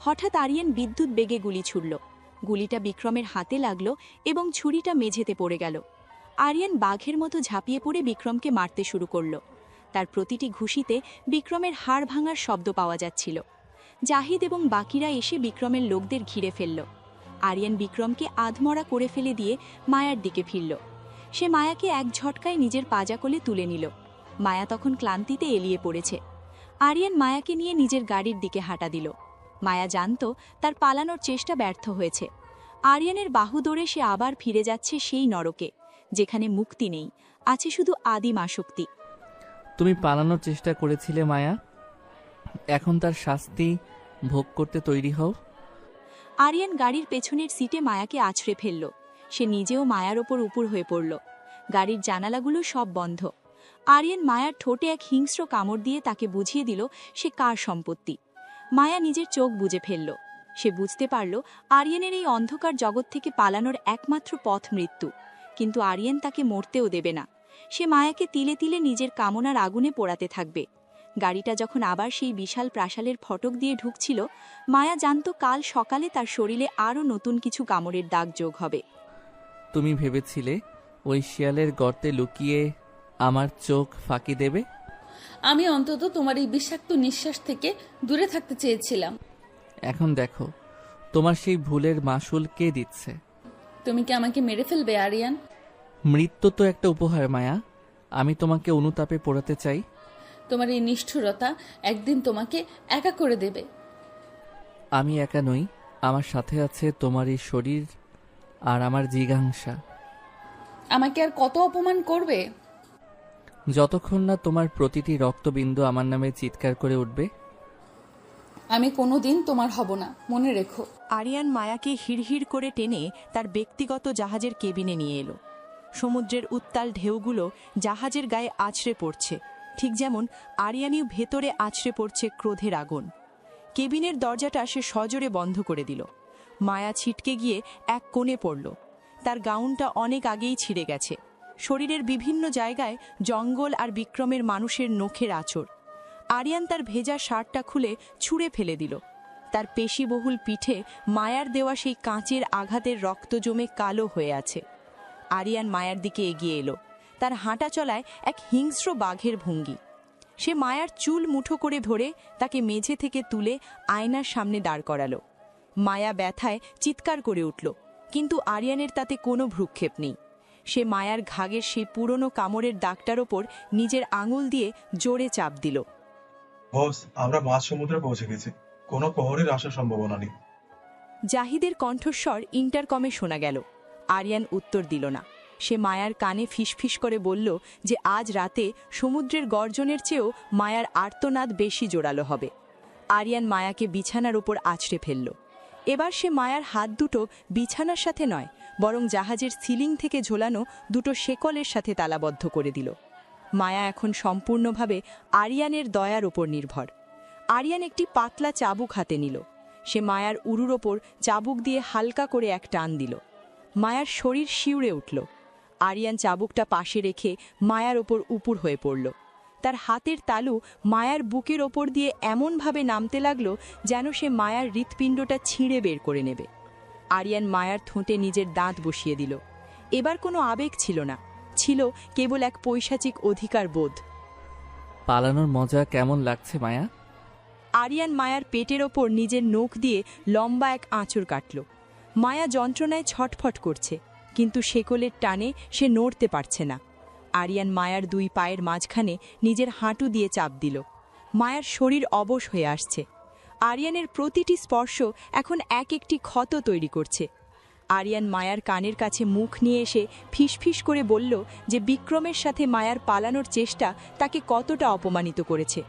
হঠাৎ আরিয়ান বিদ্যুৎ বেগে গুলি ছুড়ল। গুলিটা বিক্রমের হাতে লাগল এবং ছুরিটা মেঝেতে পড়ে গেল। আরিয়ান বাঘের মতো ঝাঁপিয়ে পড়ে বিক্রমকে মারতে শুরু করল। তার প্রতিটি ঘুষিতে বিক্রমের হাড় ভাঙার শব্দ পাওয়া যাচ্ছিল। জাহিদ এবং বাকিরা এসে বিক্রমের লোকদের ঘিরে ফেলল। আরিয়ান বিক্রমকে আধমরা করে ফেলে দিয়ে মায়ার দিকে ফিরল। সে মায়াকে এক ঝটকায় নিজের পাজাকোলে তুলে নিল। মায়া তখন ক্লান্তিতে এলিয়ে পড়েছে। আরিয়ান মায়াকে নিয়ে নিজের গাড়ির দিকে হাঁটা দিল। মায়া জানত তার পালানোর চেষ্টা ব্যর্থ হয়েছে। আরিয়ানের বাহু ধরে সে আবার ফিরে যাচ্ছে সেই নরকে, যেখানে মুক্তি নেই, আছে শুধু আদিম আসক্তি। তুমি পালানোর চেষ্টা করেছিলে মায়া, এখন তার শাস্তি ভোগ করতে তৈরি হও। আরিয়ান গাড়ির পেছনের সিটে মায়াকে আছড়ে ফেলল। সে নিজেও মায়ার ওপর উপুর হয়ে পড়ল। গাড়ির জানালাগুলো সব বন্ধ। আরিয়ান মায়ার ঠোঁটে এক হিংস্র কামড় দিয়ে তাকে বুঝিয়ে দিল সে কার সম্পত্তি। মায়া নিজের চোখ বুজে ফেলল। সে বুঝতে পারল আরিয়ানের এই অন্ধকার জগৎ থেকে পালানোর একমাত্র পথ মৃত্যু। কিন্তু আরিয়ান তাকে মরতেও দেবে না। সে মায়াকে তিলে তিলে নিজের কামনার আগুনে পোড়াতে থাকবে। গাড়িটা যখন আবার সেই বিশাল প্রাসালের ফটক দিয়ে ঢুকছিল, মায়া জানত কাল সকালে তার শরীরে আরও নতুন কিছু কামড়ের দাগ যোগ হবে। তুমি ভেবেছিলে ওই শিয়ালের গর্তে লুকিয়ে আমার চোখ ফাঁকি দেবে? আমি অন্তত তোমার এই বিষাক্ত নিঃশ্বাস থেকে দূরে থাকতে চেয়েছিলাম। এখন দেখো তোমার সেই ভুলের মাসুল কে দিচ্ছে। তুমি কি আমাকে মেরে ফেলবে আরিয়ান? মৃত্যু তো একটা উপহার মায়া, আমি তোমাকে অনুতাপে পোড়াতে চাই। তোমার এই নিষ্ঠুরতা একদিন তোমাকে একা করে দেবে। আমি একা নই, আমার সাথে আছে তোমার এই শরীর আর আমার জিজ্ঞাসা। আমাকে আর কত অপমান করবে? যতক্ষণ না তোমার প্রতিটি রক্তবিন্দু আমার নামে চিৎকার করে উঠবে। আমি কোনোদিন তোমার হব না, মনে রেখো। আরিয়ান মায়াকে হিড়হিড় করে টেনে তার ব্যক্তিগত জাহাজের কেবিনে নিয়ে এলো। সমুদ্রের উত্তাল ঢেউগুলো জাহাজের গায়ে আছড়ে পড়ছে, ঠিক যেমন আরিয়ানিও ভেতরে আছড়ে পড়ছে ক্রোধের আগুন। কেবিনের দরজাটা সে সজোরে বন্ধ করে দিল। মায়া ছিটকে গিয়ে এক কোণে পড়ল। তার গাউনটা অনেক আগেই ছিঁড়ে গেছে। শরীরের বিভিন্ন জায়গায় জঙ্গল আর বিক্রমের মানুষের নখের আঁচড়। আরিয়ান তার ভেজা শার্টটা খুলে ছুঁড়ে ফেলে দিল। তার পেশিবহুল পিঠে মায়ার দেওয়া সেই কাঁচের আঘাতের রক্ত জমে কালো হয়ে আছে। আরিয়ান মায়ার দিকে এগিয়ে এলো। তার হাঁটা চলায় এক হিংস্র বাঘের ভঙ্গি। সে মায়ার চুল মুঠো করে ধরে তাকে মেঝে থেকে তুলে আয়নার সামনে দাঁড় করালো। মায়া ব্যথায় চিৎকার করে উঠল, কিন্তু আরিয়ানের তাতে কোনো ভ্রুক্ষেপ নেই। সে মায়ার ঘাগের সেই পুরনো কামড়ের দাগটার ওপর নিজের আঙুল দিয়ে জোরে চাপ দিল। বস, আমরা মাঝ সমুদ্রে পৌঁছে গেছি, কোনো প্রহরীর আসার সম্ভাবনা নেই। জাহিদের কণ্ঠস্বর ইন্টারকমে শোনা গেল। আরিয়ান উত্তর দিল না। সে মায়ার কানে ফিসফিস করে বলল যে আজ রাতে সমুদ্রের গর্জনের চেয়েও মায়ার আর্তনাদ বেশি জোরালো হবে। আরিয়ান মায়াকে বিছানার ওপর আছড়ে ফেলল। এবার সে মায়ার হাত দুটো বিছানার সাথে নয়, বরং জাহাজের সিলিং থেকে ঝোলানো দুটো শেকলের সাথে তালাবদ্ধ করে দিল। মায়া এখন সম্পূর্ণভাবে আরিয়ানের দয়ার ওপর নির্ভর। আরিয়ান একটি পাতলা চাবুক হাতে নিল। সে মায়ার উরুর ওপর চাবুক দিয়ে হালকা করে এক টান দিল। মায়ার শরীর শিউরে উঠল। আরিয়ান চাবুকটা পাশে রেখে মায়ার ওপর উপুর হয়ে পড়ল। তার হাতের তালু মায়ার বুকের ওপর দিয়ে এমনভাবে নামতে লাগল যেন সে মায়ার হৃৎপিণ্ডটা ছিঁড়ে বের করে নেবে। আরিয়ান মায়ার ঠোঁটে নিজের দাঁত বসিয়ে দিল। এবার কোনো আবেগ ছিল না, ছিল কেবল এক পৈশাচিক অধিকার বোধ। পালানোর মজা কেমন লাগছে মায়া? আরিয়ান মায়ার পেটের ওপর নিজের নখ দিয়ে লম্বা এক আঁচড় কাটল। মায়া যন্ত্রণায় ছটফট করছে, কিন্তু শেকলের টানে সে নড়তে পারছে না। আরিয়ান মায়ার দুই পায়ের মাঝখানে নিজের হাঁটু দিয়ে চাপ দিল। মায়ার শরীর অবশ হয়ে আসছে। আরিয়ানের প্রতিটি স্পর্শ এখন এক একটি ক্ষত তৈরি করছে। আরিয়ান মায়ার কানের কাছে মুখ নিয়ে এসে ফিসফিস করে বলল যে বিক্রমের সাথে মায়ার পালানোর চেষ্টা তাকে কতটা অপমানিত করেছে।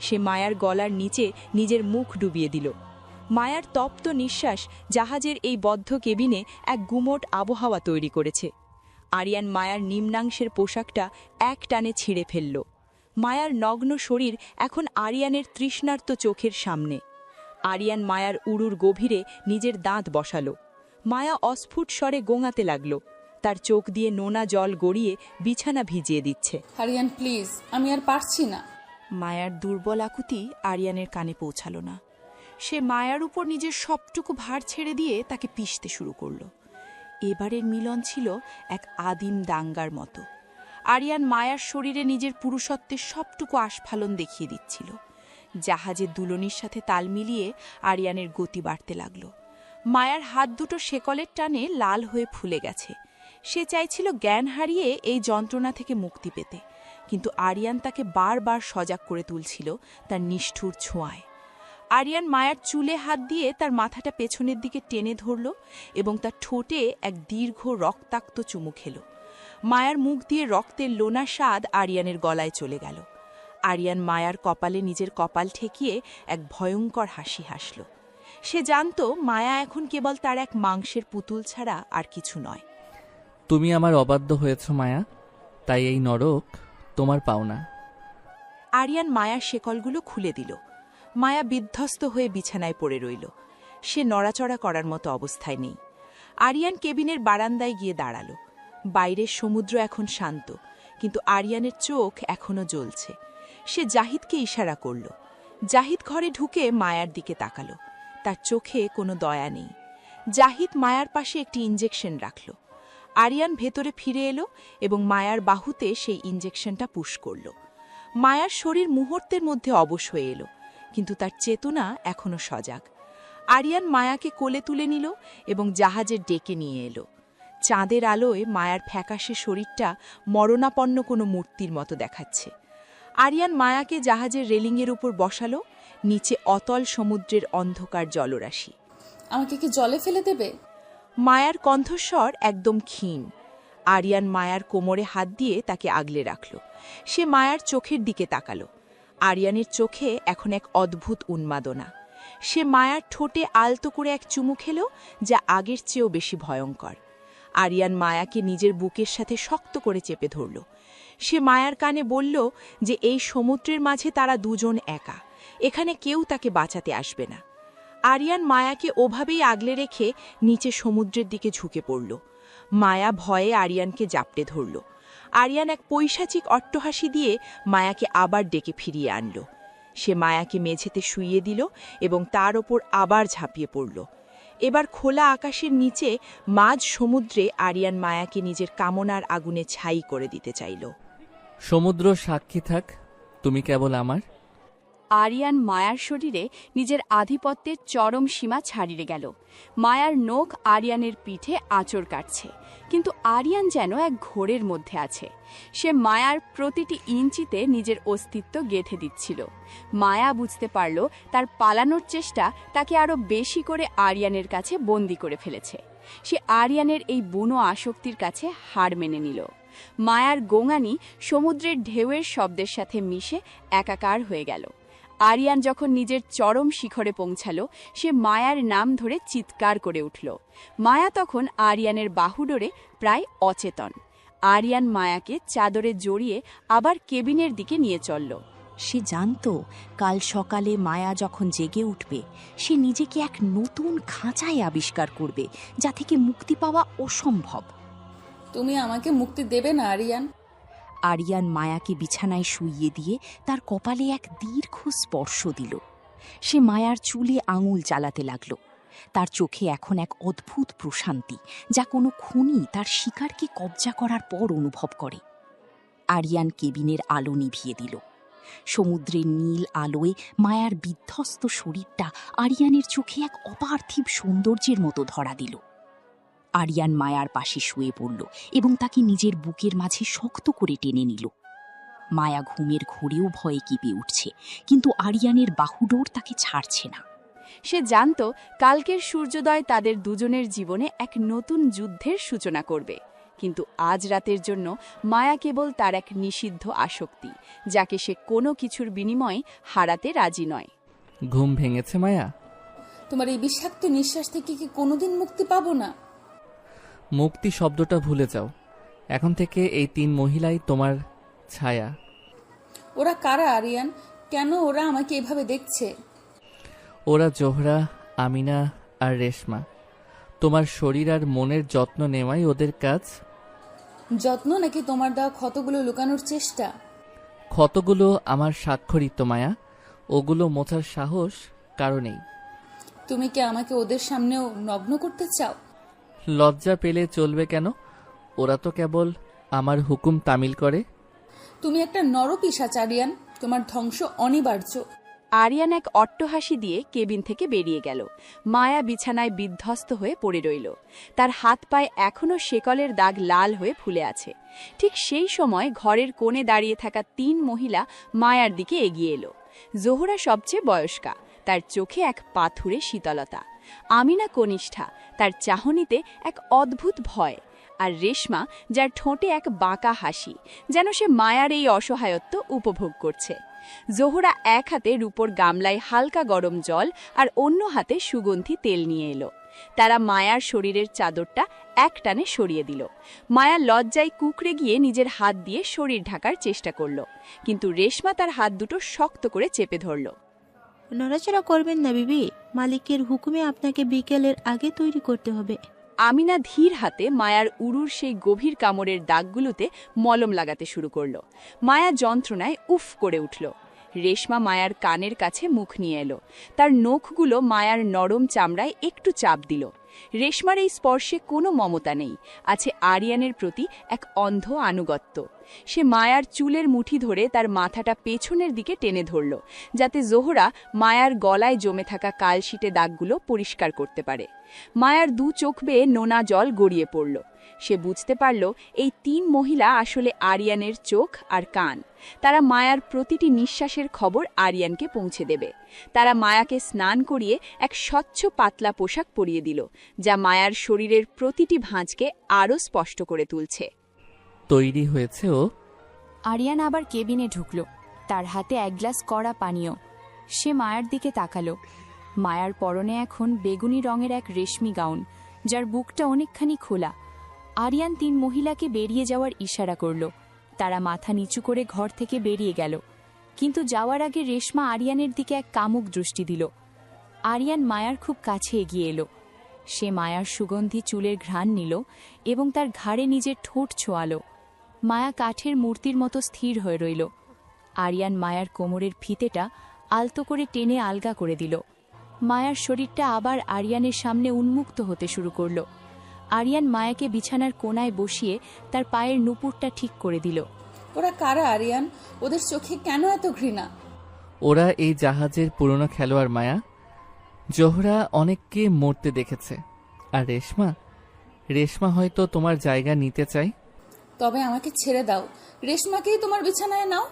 সে মায়ার গলার নিচে নিজের মুখ ডুবিয়ে দিল। মায়ার তপ্ত নিঃশ্বাস জাহাজের এই বদ্ধ কেবিনে এক গুমোট আবহাওয়া তৈরি করেছে। আরিয়ান মায়ার নিম্নাংশের পোশাকটা এক টানে ছিঁড়ে ফেলল। মায়ার নগ্ন শরীর এখন আরিয়ানের তৃষ্ণার্ত চোখের সামনে। আরিয়ান মায়ার উরুর গভীরে নিজের দাঁত বসালো। মায়া অস্ফুট স্বরে গোঙাতে লাগল। তার চোখ দিয়ে নোনা জল গড়িয়ে বিছানা ভিজিয়ে দিচ্ছে। আরিয়ান প্লিজ, আমি আর পারছি না। মায়ার দুর্বল আকুতি আরিয়ানের কানে পৌঁছালো না। সে মায়ার উপর নিজের সবটুকু ভার ছেড়ে দিয়ে তাকে পিষতে শুরু করলো। এবারের মিলন ছিল এক আদিম দাঙ্গার মতো। আরিয়ান মায়ার শরীরে নিজের পুরুষত্বের সবটুকু আস্ফালন দেখিয়ে দিচ্ছিল। জাহাজের দুলনির সাথে তাল মিলিয়ে আরিয়ানের গতি বাড়তে লাগল। মায়ার হাত দুটো শেকলের টানে লাল হয়ে ফুলে গেছে। সে চাইছিল জ্ঞান হারিয়ে এই যন্ত্রণা থেকে মুক্তি পেতে, কিন্তু আরিয়ান তাকে বারবার সজাগ করে তুলছিল তার নিষ্ঠুর ছোঁয়ায়। আরিয়ান মায়ার চুলে হাত দিয়ে তার মাথাটা পেছনের দিকে টেনে ধরল এবং তার ঠোঁটে এক দীর্ঘ রক্তাক্ত চুমু খেল। মায়ার মুখ দিয়ে রক্তের লোনা স্বাদ আরিয়ানের গলায় চলে গেল। আরিয়ান মায়ার কপালে নিজের কপাল ঠেকিয়ে এক ভয়ঙ্কর হাসি হাসল। সে জানত মায়া এখন কেবল তার এক মাংসের পুতুল ছাড়া আর কিছু নয়। তুমি আমার অবাধ্য হয়েছ মায়া, তাই এই নরক তোমার পাওনা। আরিয়ান মায়ার শেকলগুলো খুলে দিল। মায়া বিধ্বস্ত হয়ে বিছানায় পড়ে রইল। সে নড়াচড়া করার মতো অবস্থায় নেই। আরিয়ান কেবিনের বারান্দায় গিয়ে দাঁড়াল। বাইরের সমুদ্র এখন শান্ত, কিন্তু আরিয়ানের চোখ এখনো জ্বলছে। সে জাহিদকে ইশারা করল। জাহিদ ঘরে ঢুকে মায়ার দিকে তাকালো। তার চোখে কোনো দয়া নেই। জাহিদ মায়ার পাশে একটি ইঞ্জেকশন রাখল। আরিয়ান ভেতরে ফিরে এলো এবং মায়ার বাহুতে সেই ইঞ্জেকশনটা পুশ করল। মায়ার শরীর মুহূর্তের মধ্যে অবশ হয়ে এলো, কিন্তু তার চেতনা এখনো সজাগ। আরিয়ান মায়াকে কোলে তুলে নিল এবং জাহাজের ডেকে নিয়ে এলো। চাঁদের আলোয় মায়ার ফ্যাকাশে শরীরটা মরণাপন্ন কোনো মূর্তির মতো দেখাচ্ছে। আরিয়ান মায়াকে জাহাজের রেলিংয়ের উপর বসালো। নিচে অতল সমুদ্রের অন্ধকার জলরাশি। আমাকে কি জলে ফেলে দেবে? মায়ার কণ্ঠস্বর একদম ক্ষীণ। আরিয়ান মায়ার কোমরে হাত দিয়ে তাকে আগলে রাখল। সে মায়ার চোখের দিকে তাকালো। আরিয়ানের চোখে এখন এক অদ্ভুত উন্মাদনা। সে মায়ার ঠোঁটে আলতো করে এক চুমু খেল, যা আগের চেয়েও বেশি ভয়ঙ্কর। আরিয়ান মায়াকে নিজের বুকের সাথে শক্ত করে চেপে ধরল। সে মায়ার কানে বলল যে এই সমুদ্রের মাঝে তারা দুজন একা, এখানে কেউ তাকে বাঁচাতে আসবে না। আরিয়ান মায়াকে ওভাবেই আগলে রেখে নিচে সমুদ্রের দিকে ঝুঁকে পড়ল। মায়া ভয়ে আরিয়ানকে জাপটে ধরল। আরিয়ান এক পৈশাচিক অট্টহাসি দিয়ে মায়াকে আবার ডেকে ফিরিয়ে আনল। সে মায়াকে মেঝেতে শুইয়ে দিল এবং তার ওপর আবার ঝাঁপিয়ে পড়ল। এবার খোলা আকাশের নিচে মাঝ সমুদ্রে আরিয়ান মায়াকে নিজের কামনার আগুনে ছাই করে দিতে চাইল। সমুদ্র সাক্ষী থাক, তুমি কেবল আমার। আরিয়ান মায়ার শরীরে নিজের আধিপত্যের চরম সীমা ছাড়িয়ে গেল। মায়ার নখ আরিয়ানের পিঠে আঁচড় কাটছে, কিন্তু আরিয়ান যেন এক ঘোরের মধ্যে আছে। সে মায়ার প্রতিটি ইঞ্চিতে নিজের অস্তিত্ব গেঁথে দিচ্ছিল। মায়া বুঝতে পারল তার পালানোর চেষ্টা তাকে আরও বেশি করে আরিয়ানের কাছে বন্দি করে ফেলেছে। সে আরিয়ানের এই বুনো আসক্তির কাছে হার মেনে নিল। মায়ার গোঙানি সমুদ্রের ঢেউয়ের শব্দের সাথে মিশে একাকার হয়ে গেল। আরিয়ান যখন নিজের চরম শিখরে পৌঁছালো, সে মায়ার নাম ধরে চিৎকার করে উঠল। মায়া তখন আরিয়ানের বাহু ধরে প্রায় অচেতন। আরিয়ান মায়াকে চাদরে জড়িয়ে আবার কেবিনের দিকে নিয়ে চলল। সে জানত কাল সকালে মায়া যখন জেগে উঠবে, সে নিজেকে এক নতুন খাঁচায় আবিষ্কার করবে, যা থেকে মুক্তি পাওয়া অসম্ভব। তুমি আমাকে মুক্তি দেবে না আরিয়ান? আরিয়ান মায়াকে বিছানায় শুইয়ে দিয়ে তার কপালে এক দীর্ঘ স্পর্শ দিল। সে মায়ার চুলে আঙুল চালাতে লাগল। তার চোখে এখন এক অদ্ভুত প্রশান্তি, যা কোনো খুনি তার শিকারকে কবজা করার পর অনুভব করে। আরিয়ান কেবিনের আলো নিভিয়ে দিল। সমুদ্রের নীল আলোয় মায়ার বিধ্বস্ত শরীরটা আরিয়ানের চোখে এক অপার্থিব সৌন্দর্যের মতো ধরা দিল। আরিয়ান মায়ার পাশে শুয়ে পড়ল এবং তাকে নিজের বুকের মাঝে শক্ত করে টেনে নিল। মায়া ঘুমের ঘোরেও ভয়ে কেঁপে উঠছে, কিন্তু আরিয়ানের বাহুডোর তাকে ছাড়ছে না। সে জানত কালকের সূর্যোদয় তাদের দুজনের জীবনে এক নতুন যুদ্ধের সূচনা করবে, কিন্তু আজ রাতের জন্য মায়া কেবল তার এক নিষিদ্ধ আসক্তি, যাকে সে কোনো কিছুর বিনিময়ে হারাতে রাজি নয়। ঘুম ভেঙেছে মায়া? তোমার এই বিষাক্ত নিঃশ্বাস থেকে কি কোনোদিন মুক্তি পাবো না? মুক্তি শব্দটা ভুলে যাও। এখন থেকে এই 3 মহিলাই তোমার ছায়া। ওরা কারা আরিয়ান? কেন ওরা আমাকে এভাবে দেখছে? ওরা জোহরা, আমিনা আর রেশমা। তোমার শরীর আর মনের যত্ন নেওয়াই ওদের কাজ। যত্ন নাকি তোমার দেওয়া ক্ষতগুলো লুকানোর চেষ্টা? ক্ষতগুলো আমার স্বাক্ষরিত মায়া, ওগুলো মোছার সাহস কারো নেই। তুমি কি আমাকে ওদের সামনেও নগ্ন করতে চাও? লজ্জা পেলে চলবে কেন? ওরা তো কেবল আমার হুকুম তামিল করে। তুমি একটা নরপিশাচ আরিয়ান, তোমার ধ্বংস অনিবার্য। আরিয়ান এক অট্টহাসি দিয়ে কেবিন থেকে বেরিয়ে গেল। মায়া বিছানায় বিধ্বস্ত হয়ে পড়ে রইল। তার হাত পায়ে এখনও শেকলের দাগ লাল হয়ে ফুলে আছে। ঠিক সেই সময় ঘরের কোণে দাঁড়িয়ে থাকা 3 মহিলা মায়ার দিকে এগিয়ে এলো। জোহরা সবচেয়ে বয়স্কা, তার চোখে এক পাথুরে শীতলতা। আমিনা কনিষ্ঠা, তার চাহনিতে এক অদ্ভুত ভয়। আর রেশমা, যার ঠোঁটে এক বাঁকা হাসি, যেন সে মায়ার এই অসহায়ত্ব উপভোগ করছে। জোহরা এক হাতে রূপোর গামলায় হালকা গরম জল আর অন্য হাতে সুগন্ধি তেল নিয়ে এলো। তারা মায়ার শরীরের চাদরটা একটানে সরিয়ে দিল। মায়া লজ্জায় কুকড়ে গিয়ে নিজের হাত দিয়ে শরীর ঢাকার চেষ্টা করল, কিন্তু রেশমা তার হাত দুটো শক্ত করে চেপে ধরল। নড়াচড়া করবেন না বিবি, মালিকের হুকুমে আপনাকে বিকেলের আগে তৈরি করতে হবে। আমিনা ধীর হাতে মায়ার উরুর সেই গভীর কামড়ের দাগগুলোতে মলম লাগাতে শুরু করল। মায়া যন্ত্রণায় উফ করে উঠল। রেশমা মায়ার কানের কাছে মুখ নিয়ে এলো। তার নখগুলো মায়ার নরম চামড়ায় একটু চাপ দিল। রেশমার এই স্পর্শে কোনো মমতা নেই, আছে আরিয়ানের প্রতি এক অন্ধ আনুগত্য। সে মায়ার চুলের মুঠি ধরে তার মাথাটা পেছনের দিকে টেনে ধরল, যাতে জোহরা মায়ার গলায় জমে থাকা কালশিটে দাগগুলো পরিষ্কার করতে পারে। মায়ার 2 চোখ বেয়ে নোনা জল গড়িয়ে পড়ল। সে বুঝতে পারল এই 3 মহিলা আসলে আরিয়ানের চোখ আর কান। তারা মায়ার প্রতিটি নিঃশ্বাসের খবর আরিয়ানকে পৌঁছে দেবে। তারা মায়াকে স্নান করিয়ে এক স্বচ্ছ পাতলা পোশাক পরিয়ে দিল, যা মায়ার শরীরের প্রতিটি ভাঁজকে আরও স্পষ্ট করে তুলছে। তৈরি হয়েছে ও। আরিয়ান আবার কেবিনে ঢুকল, তার হাতে এক গ্লাস কড়া পানীয়। সে মায়ার দিকে তাকালো। মায়ার পরনে এখন বেগুনি রঙের এক রেশমি গাউন, যার বুকটা অনেকখানি খোলা। আরিয়ান 3 মহিলাকে বেরিয়ে যাওয়ার ইশারা করল। তারা মাথা নিচু করে ঘর থেকে বেরিয়ে গেল, কিন্তু যাওয়ার আগে রেশমা আরিয়ানের দিকে এক কামুক দৃষ্টি দিল। আরিয়ান মায়ার খুব কাছে এগিয়ে এলো। সে মায়ার সুগন্ধি চুলের ঘ্রাণ নিল এবং তার ঘাড়ে নিজের ঠোঁট ছোঁয়ালো। মায়া কাঠের মূর্তির মতো স্থির হয়ে রইল। আরিয়ান মায়ার কোমরের ফিতেটা আলতো করে টেনে আলগা করে দিল। মায়ার শরীরটা আবার আরিয়ানের সামনে উন্মুক্ত হতে শুরু করল। আরিয়ান মায়াকে বিছানার কোণায় বসিয়ে তার পায়ের নুপুরটা ঠিক করে দিল। ওরা কারা আরিয়ান? ওদের চোখে কেন এত ঘৃণা? ওরা এই জাহাজের পুরনো খেলোয়াড় মায়া। জোহরা অনেককে মরতে দেখেছে। আর রেশমা হয়তো তোমার জায়গা নিতে চাই। তবে আমাকে ছেড়ে দাও, রেশমাকেই তোমার বিছানায় নাও।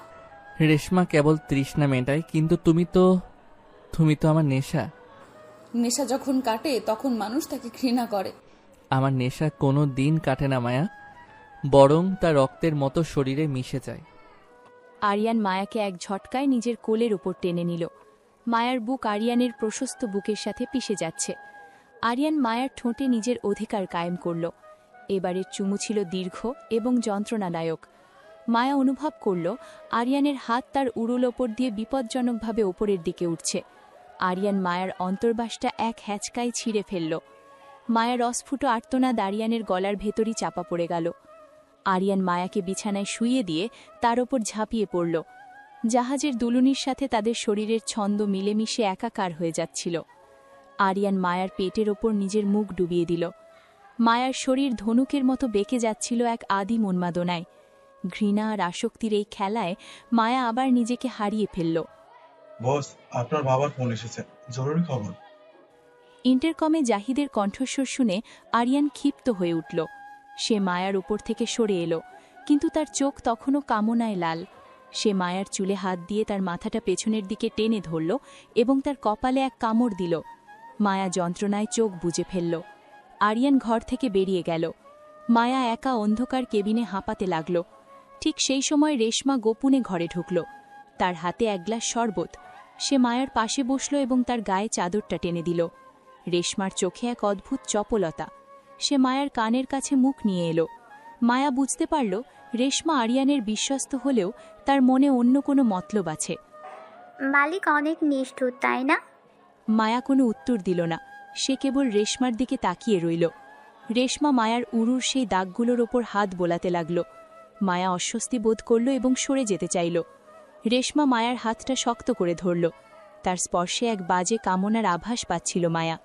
রেশমা কেবল তৃষ্ণা মেটায়, কিন্তু তুমি তো আমার নেশা। নেশা যখন কাটে তখন মানুষ তাকে ঘৃণা করে। আমার নেশা কোনো দিন কাটে না মায়া, বরং তা রক্তের মতো শরীরে মিশে যায়। আরিয়ান মায়াকে এক ঝটকায় নিজের কোলের উপর টেনে নিল। মায়ার বুক আরিয়ানের প্রশস্ত বুকের সাথে পিষে যাচ্ছে। আরিয়ান মায়ার ঠোঁটে নিজের অধিকার কায়েম করল। এবারের চুমু ছিল দীর্ঘ এবং যন্ত্রণাদায়ক। মায়া অনুভব করল আরিয়ানের হাত তার উরুল ওপর দিয়ে বিপজ্জনকভাবে ওপরের দিকে উঠছে। আরিয়ান মায়ার অন্তর্বাসটা এক হ্যাচকায় ছিঁড়ে ফেলল। মায়ার অস্ফুট আর্তনাদ আরিয়ানের গলার ভেতরই চাপা পড়ে গেল। আরিয়ান মায়াকে বিছানায় শুইয়ে দিয়ে তার ওপর ঝাঁপিয়ে পড়ল। জাহাজের দুলুনির সাথে তাদের শরীরের ছন্দ মিলেমিশে একাকার হয়ে যাচ্ছিল। আরিয়ান মায়ার পেটের ওপর নিজের মুখ ডুবিয়ে দিল। মায়ার শরীর ধনুকের মতো বেঁকে যাচ্ছিল এক আদিম উন্মাদনায়। ঘৃণা আর আসক্তির এই খেলায় মায়া আবার নিজেকে হারিয়ে ফেলল। বস, আপনার বাবার ফোন এসেছে, জরুরি খবর। ইন্টারকমে জাহিদের কণ্ঠস্বর শুনে আরিয়ান ক্ষিপ্ত হয়ে উঠল। সে মায়ার উপর থেকে সরে এলো, কিন্তু তার চোখ তখনও কামনায় লাল। সে মায়ার চুলে হাত দিয়ে তার মাথাটা পেছনের দিকে টেনে ধরল এবং তার কপালে এক কামড় দিল। মায়া যন্ত্রণায় চোখ বুজে ফেলল। আরিয়ান ঘর থেকে বেরিয়ে গেল। মায়া একা অন্ধকার কেবিনে হাঁপাতে লাগল। ঠিক সেই সময় রেশমা গোপনে ঘরে ঢুকল। তার হাতে এক গ্লাস শরবত। সে মায়ার পাশে বসল এবং তার গায়ে চাদরটা টেনে দিল। রেশমার চোখে এক অদ্ভুত চপলতা। সে মায়ার কানের কাছে মুখ নিয়ে এলো। মায়া বুঝতে পারল রেশমা আরিয়ানের বিশ্বস্ত হলেও তার মনে অন্য কোনো মতলব আছে। মালিক অনেক নিষ্ঠুর, তাই না? মায়া কোনো উত্তর দিল না। সে কেবল রেশমার দিকে তাকিয়ে রইল। রেশমা মায়ার উরুর সেই দাগগুলোর ওপর হাত বোলাতে লাগল। মায়া অস্বস্তি বোধ করল এবং সরে যেতে চাইল। রেশমা মায়ার হাতটা শক্ত করে ধরল। তার স্পর্শে এক বাজে কামনার আভাস পাচ্ছিল মায়া।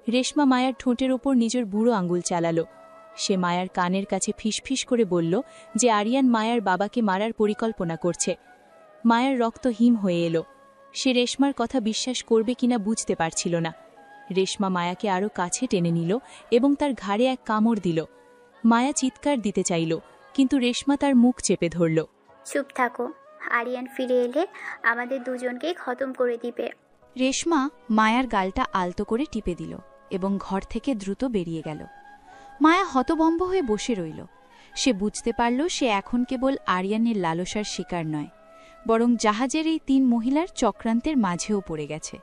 রেশমা মায়ার ঠোঁটের ওপর নিজের বুড়ো আঙুল চালালো। সে মায়ার কানের কাছে ফিসফিস করে বলল যে আরিয়ান মায়ার বাবাকে মারার পরিকল্পনা করছে। মায়ার রক্ত হিম হয়ে এলো। সে রেশমার কথা বিশ্বাস করবে কিনা বুঝতে পারছিল না। রেশমা মায়াকে আরও কাছে টেনে নিল এবং তার ঘাড়ে এক কামড় দিল। মায়া চিৎকার দিতে চাইল, কিন্তু রেশমা তার মুখ চেপে ধরল। চুপ থাকো, আরিয়ান ফিরে এলে আমাদের দুজনকেই খতম করে দিবে। রেশমা মায়ার গালটা আলতো করে টিপে দিল এবং ঘর থেকে দ্রুত বেরিয়ে গেল। মায়া হতভম্ব হয়ে বসে রইল। সে বুঝতে পারল সে এখন কেবল আরিয়ানের লালসার শিকার নয়, বরং জাহাজের এই 3 মহিলার চক্রান্তের মাঝেও পড়ে গেছে।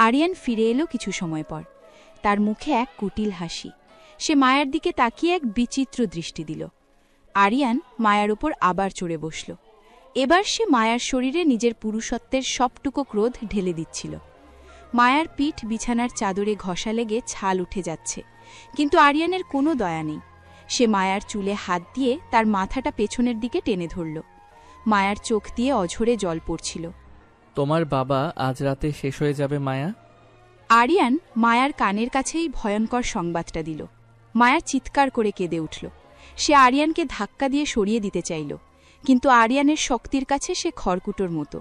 আরিয়ান ফিরে এলো কিছু সময় পর। তার মুখে এক কুটিল হাসি। সে মায়ার দিকে তাকিয়ে এক বিচিত্র দৃষ্টি দিল। আরিয়ান মায়ার উপর আবার চড়ে বসল। এবার সে মায়ার শরীরে নিজের পুরুষত্বের সবটুকু ক্রোধ ঢেলে দিচ্ছিল। মায়ার পিঠ বিছানার চাদরে ঘষা লেগে ছাল উঠে যাচ্ছে, কিন্তু আরিয়ানের কোনো দয়া নেই। সে মায়ার চুলে হাত দিয়ে তার মাথাটা পেছনের দিকে টেনে ধরল। মায়ার চোখ দিয়ে অঝরে জল পড়ছিল। তোমার বাবা আজ রাতে শেষ হয়ে যাবে মায়া। আরিয়ান মায়ার কানের কাছেই ভয়ঙ্কর সংবাদটা দিল। মায়া চিৎকার করে কেঁদে উঠল। সে আরিয়ানকে ধাক্কা দিয়ে সরিয়ে দিতে চাইল, কিন্তু আরিয়ানের শক্তির কাছে সে খড়কুটোর মতো।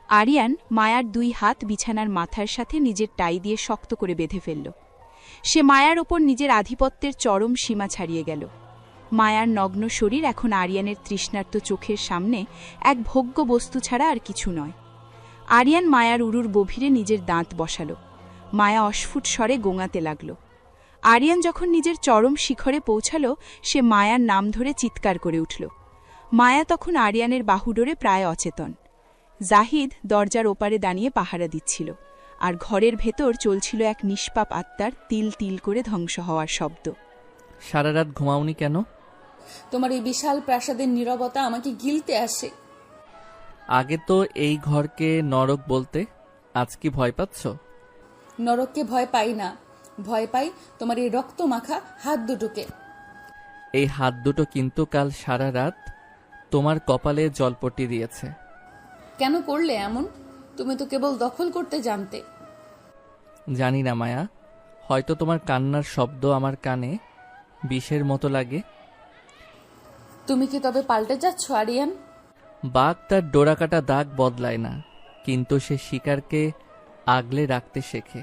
আরিয়ান মায়ার 2 হাত বিছানার মাথার সাথে নিজের টাই দিয়ে শক্ত করে বেঁধে ফেলল। সে মায়ার ওপর নিজের আধিপত্যের চরম সীমা ছাড়িয়ে গেল। মায়ার নগ্ন শরীর এখন আরিয়ানের তৃষ্ণার্ত চোখের সামনে এক ভোগ্য বস্তু ছাড়া আর কিছু নয়। আরিয়ান মায়ার উরুর গভীরে নিজের দাঁত বসাল। মায়া অস্ফুট স্বরে গোঙাতে লাগল। আরিয়ান যখন নিজের চরম শিখরে পৌঁছাল, সে মায়ার নাম ধরে চিৎকার করে উঠল। মায়া তখন আরিয়ানের বাহুডোরে প্রায় অচেতন। জাহিদ দরজার ওপারে দাঁড়িয়ে পাহারা দিচ্ছিল, আর ঘরের ভেতর চলছিল এক নিষ্পাপ আত্মার তিল তিল করে ধ্বংস হওয়ার শব্দ। সারা রাত ঘুমাওনি কেন? তোমার এই বিশাল প্রাসাদের নীরবতা আমাকে গিলতে আসে। আগে তো এই ঘরকে নরক বলতে, আজ কি ভয় পাচ্ছ? নরককে ভয় পাই না, ভয় পাই তোমার এই রক্ত মাখা হাত দুটোকে। এই হাত দুটো কিন্তু কাল সারা রাত তোমার কপালে জলপট্টি দিয়েছে। কেন করলে এমন? তুমি তো কেবল দখল করতে জানতে। জানি না মায়া, হয়তো তোমার কান্নার শব্দ আমার কানে বিষের মতো লাগে। তুমি কি তবে পাল্টে যাচ্ছ আরিয়ান? বাঘ তার ডোরাকাটা দাগ বদলায় না, কিন্তু সে শিকারকে আগলে রাখতে শেখে।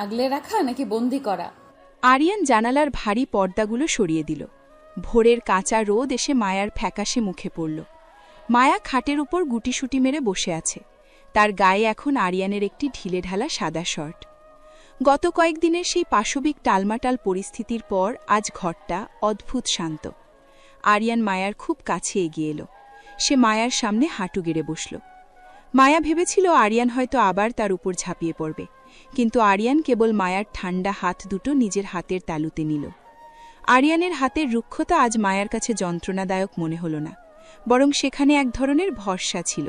আগলে রাখা নাকি বন্দি করা? আরিয়ান জানালার ভারী পর্দাগুলো সরিয়ে দিল। ভোরের কাঁচা রোদ এসে মায়ার ফ্যাকাশে মুখে পড়ল। মায়া খাটের উপর গুটিসুটি মেরে বসে আছে। তার গায়ে এখন আরিয়ানের একটি ঢিলেঢালা সাদা শর্ট। গত কয়েকদিনের সেই পাশবিক টালমাটাল পরিস্থিতির পর আজ ঘরটা অদ্ভুত শান্ত। আরিয়ান মায়ার খুব কাছে এগিয়ে এলো। সে মায়ার সামনে হাঁটু গেড়ে বসল। মায়া ভেবেছিল আরিয়ান হয়তো আবার তার উপর ঝাঁপিয়ে পড়বে, কিন্তু আরিয়ান কেবল মায়ার ঠান্ডা হাত দুটো নিজের হাতের তালুতে নিল। আরিয়ানের হাতের রুক্ষতা আজ মায়ার কাছে যন্ত্রণাদায়ক মনে হল না, বরং সেখানে এক ধরনের ভরসা ছিল।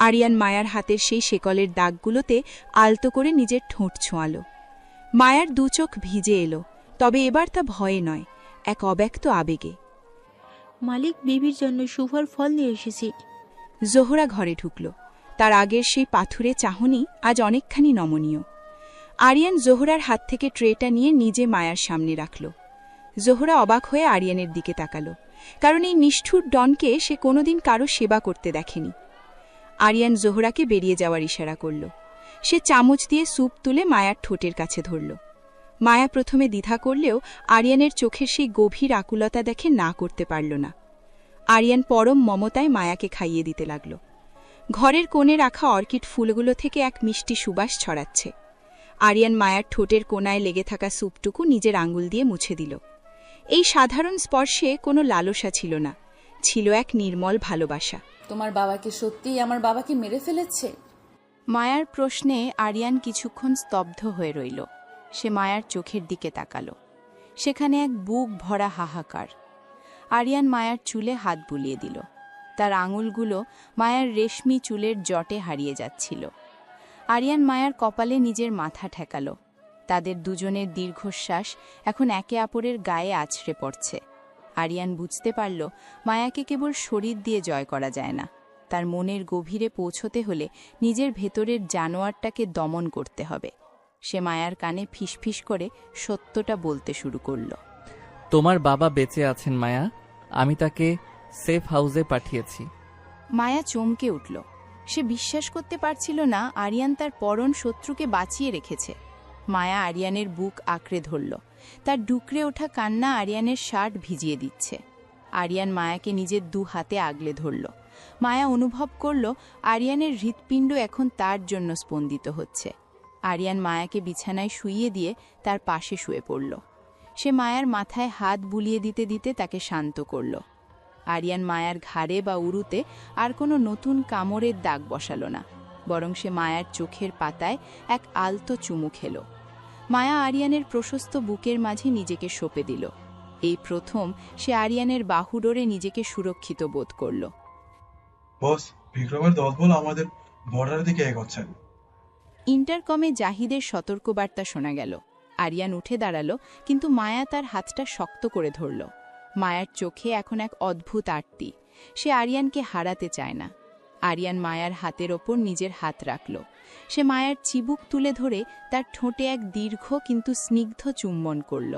আরিয়ান মায়ার হাতের সেই শেকলের দাগগুলোতে আলতো করে নিজের ঠোঁট ছোঁয়াল। মায়ার 2 চোখ ভিজে এলো, তবে এবার তা ভয়ে নয়, এক অব্যক্ত আবেগে। মালিক, বিবির জন্য শুভর ফল নিয়ে এসেছি। জোহরা ঘরে ঢুকল। তার আগের সেই পাথুরে চাহনি আজ অনেকখানি নমনীয়। আরিয়ান জোহরার হাত থেকে ট্রেটা নিয়ে নিজে মায়ার সামনে রাখল। জোহরা অবাক হয়ে আরিয়ানের দিকে তাকাল, কারণ এই নিষ্ঠুর ডনকে সে কোনোদিন কারো সেবা করতে দেখেনি। আরিয়ান জোহরাকে বেরিয়ে যাওয়ার ইশারা করল। সে চামচ দিয়ে স্যুপ তুলে মায়ার ঠোঁটের কাছে ধরল। মায়া প্রথমে দ্বিধা করলেও আরিয়ানের চোখের সেই গভীর আকুলতা দেখে না করতে পারল না। আরিয়ান পরম মমতায় মায়াকে খাইয়ে দিতে লাগল। ঘরের কোণে রাখা অর্কিড ফুলগুলো থেকে এক মিষ্টি সুবাস ছড়াচ্ছে। আরিয়ান মায়ার ঠোঁটের কোণায় লেগে থাকা স্যুপটুকু নিজের আঙুল দিয়ে মুছে দিল। এই সাধারণ স্পর্শে কোনো লালসা ছিল না, ছিল এক নির্মল ভালোবাসা। তোমার বাবাকে সত্যিই আমার বাবাকে মেরে ফেলেছে? মায়ার প্রশ্নে আরিয়ান কিছুক্ষণ স্তব্ধ হয়ে রইল। সে মায়ার চোখের দিকে তাকাল। সেখানে এক বুক ভরা হাহাকার। আরিয়ান মায়ার চুলে হাত বুলিয়ে দিল। তার আঙুলগুলো মায়ার রেশমি চুলের জটে হারিয়ে যাচ্ছিল। আরিয়ান মায়ার কপালে নিজের মাথা ঠেকাল। তাদের দুজনের দীর্ঘশ্বাস এখন একে অপরের গায়ে আছড়ে পড়ছে। আরিয়ান বুঝতে পারল মায়াকে কেবল শরীর দিয়ে জয় করা যায় না, তার মনের গভীরে পৌঁছতে হলে নিজের ভেতরের জানোয়ারটাকে দমন করতে হবে। সে মায়ার কানে ফিসফিস করে সত্যটা বলতে শুরু করল। তোমার বাবা বেঁচে আছেন মায়া, আমি তাকে সেফ হাউসে পাঠিয়েছি। মায়া চমকে উঠল। সে বিশ্বাস করতে পারছিল না আরিয়ান তার পরন শত্রুকে বাঁচিয়ে রেখেছে। মায়া আরিয়ানের বুক আঁকড়ে ধরল। তার ডুকরে ওঠা কান্না আরিয়ানের শার্ট ভিজিয়ে দিচ্ছে। আরিয়ান মায়াকে নিজের 2 হাতে আগলে ধরল। মায়া অনুভব করল আরিয়ানের হৃৎপিণ্ড এখন তার জন্য স্পন্দিত হচ্ছে। আরিয়ান মায়াকে বিছানায় শুইয়ে দিয়ে তার পাশে শুয়ে পড়ল। সে মায়ার মাথায় হাত বুলিয়ে দিতে দিতে তাকে শান্ত করল। আরিয়ান মায়ার ঘাড়ে বা উরুতে আর কোনো নতুন কামড়ের দাগ বসাল না, বরং সে মায়ার চোখের পাতায় এক আলতো চুমু খেল। মায়া আরিয়ানের প্রশস্ত বুকের মাঝে নিজেকে সঁপে দিল। এই প্রথম সে আরিয়ানের বাহুডোরে নিজেকে সুরক্ষিত বোধ করল। বস, বিক্রমের দলবল আমাদের বর্ডারের দিকে এগোচ্ছে। ইন্টারকমে জাহিদের সতর্কবার্তা শোনা গেল। আরিয়ান উঠে দাঁড়ালো, কিন্তু মায়া তার হাতটা শক্ত করে ধরল। মায়ার চোখে এখন এক অদ্ভুত আরতি। সে আরিয়ানকে হারাতে চায় না। আরিয়ান মায়ার হাতের ওপর নিজের হাত রাখল। সে মায়ার চিবুক তুলে ধরে তার ঠোঁটে এক দীর্ঘ কিন্তু স্নিগ্ধ চুম্বন করল।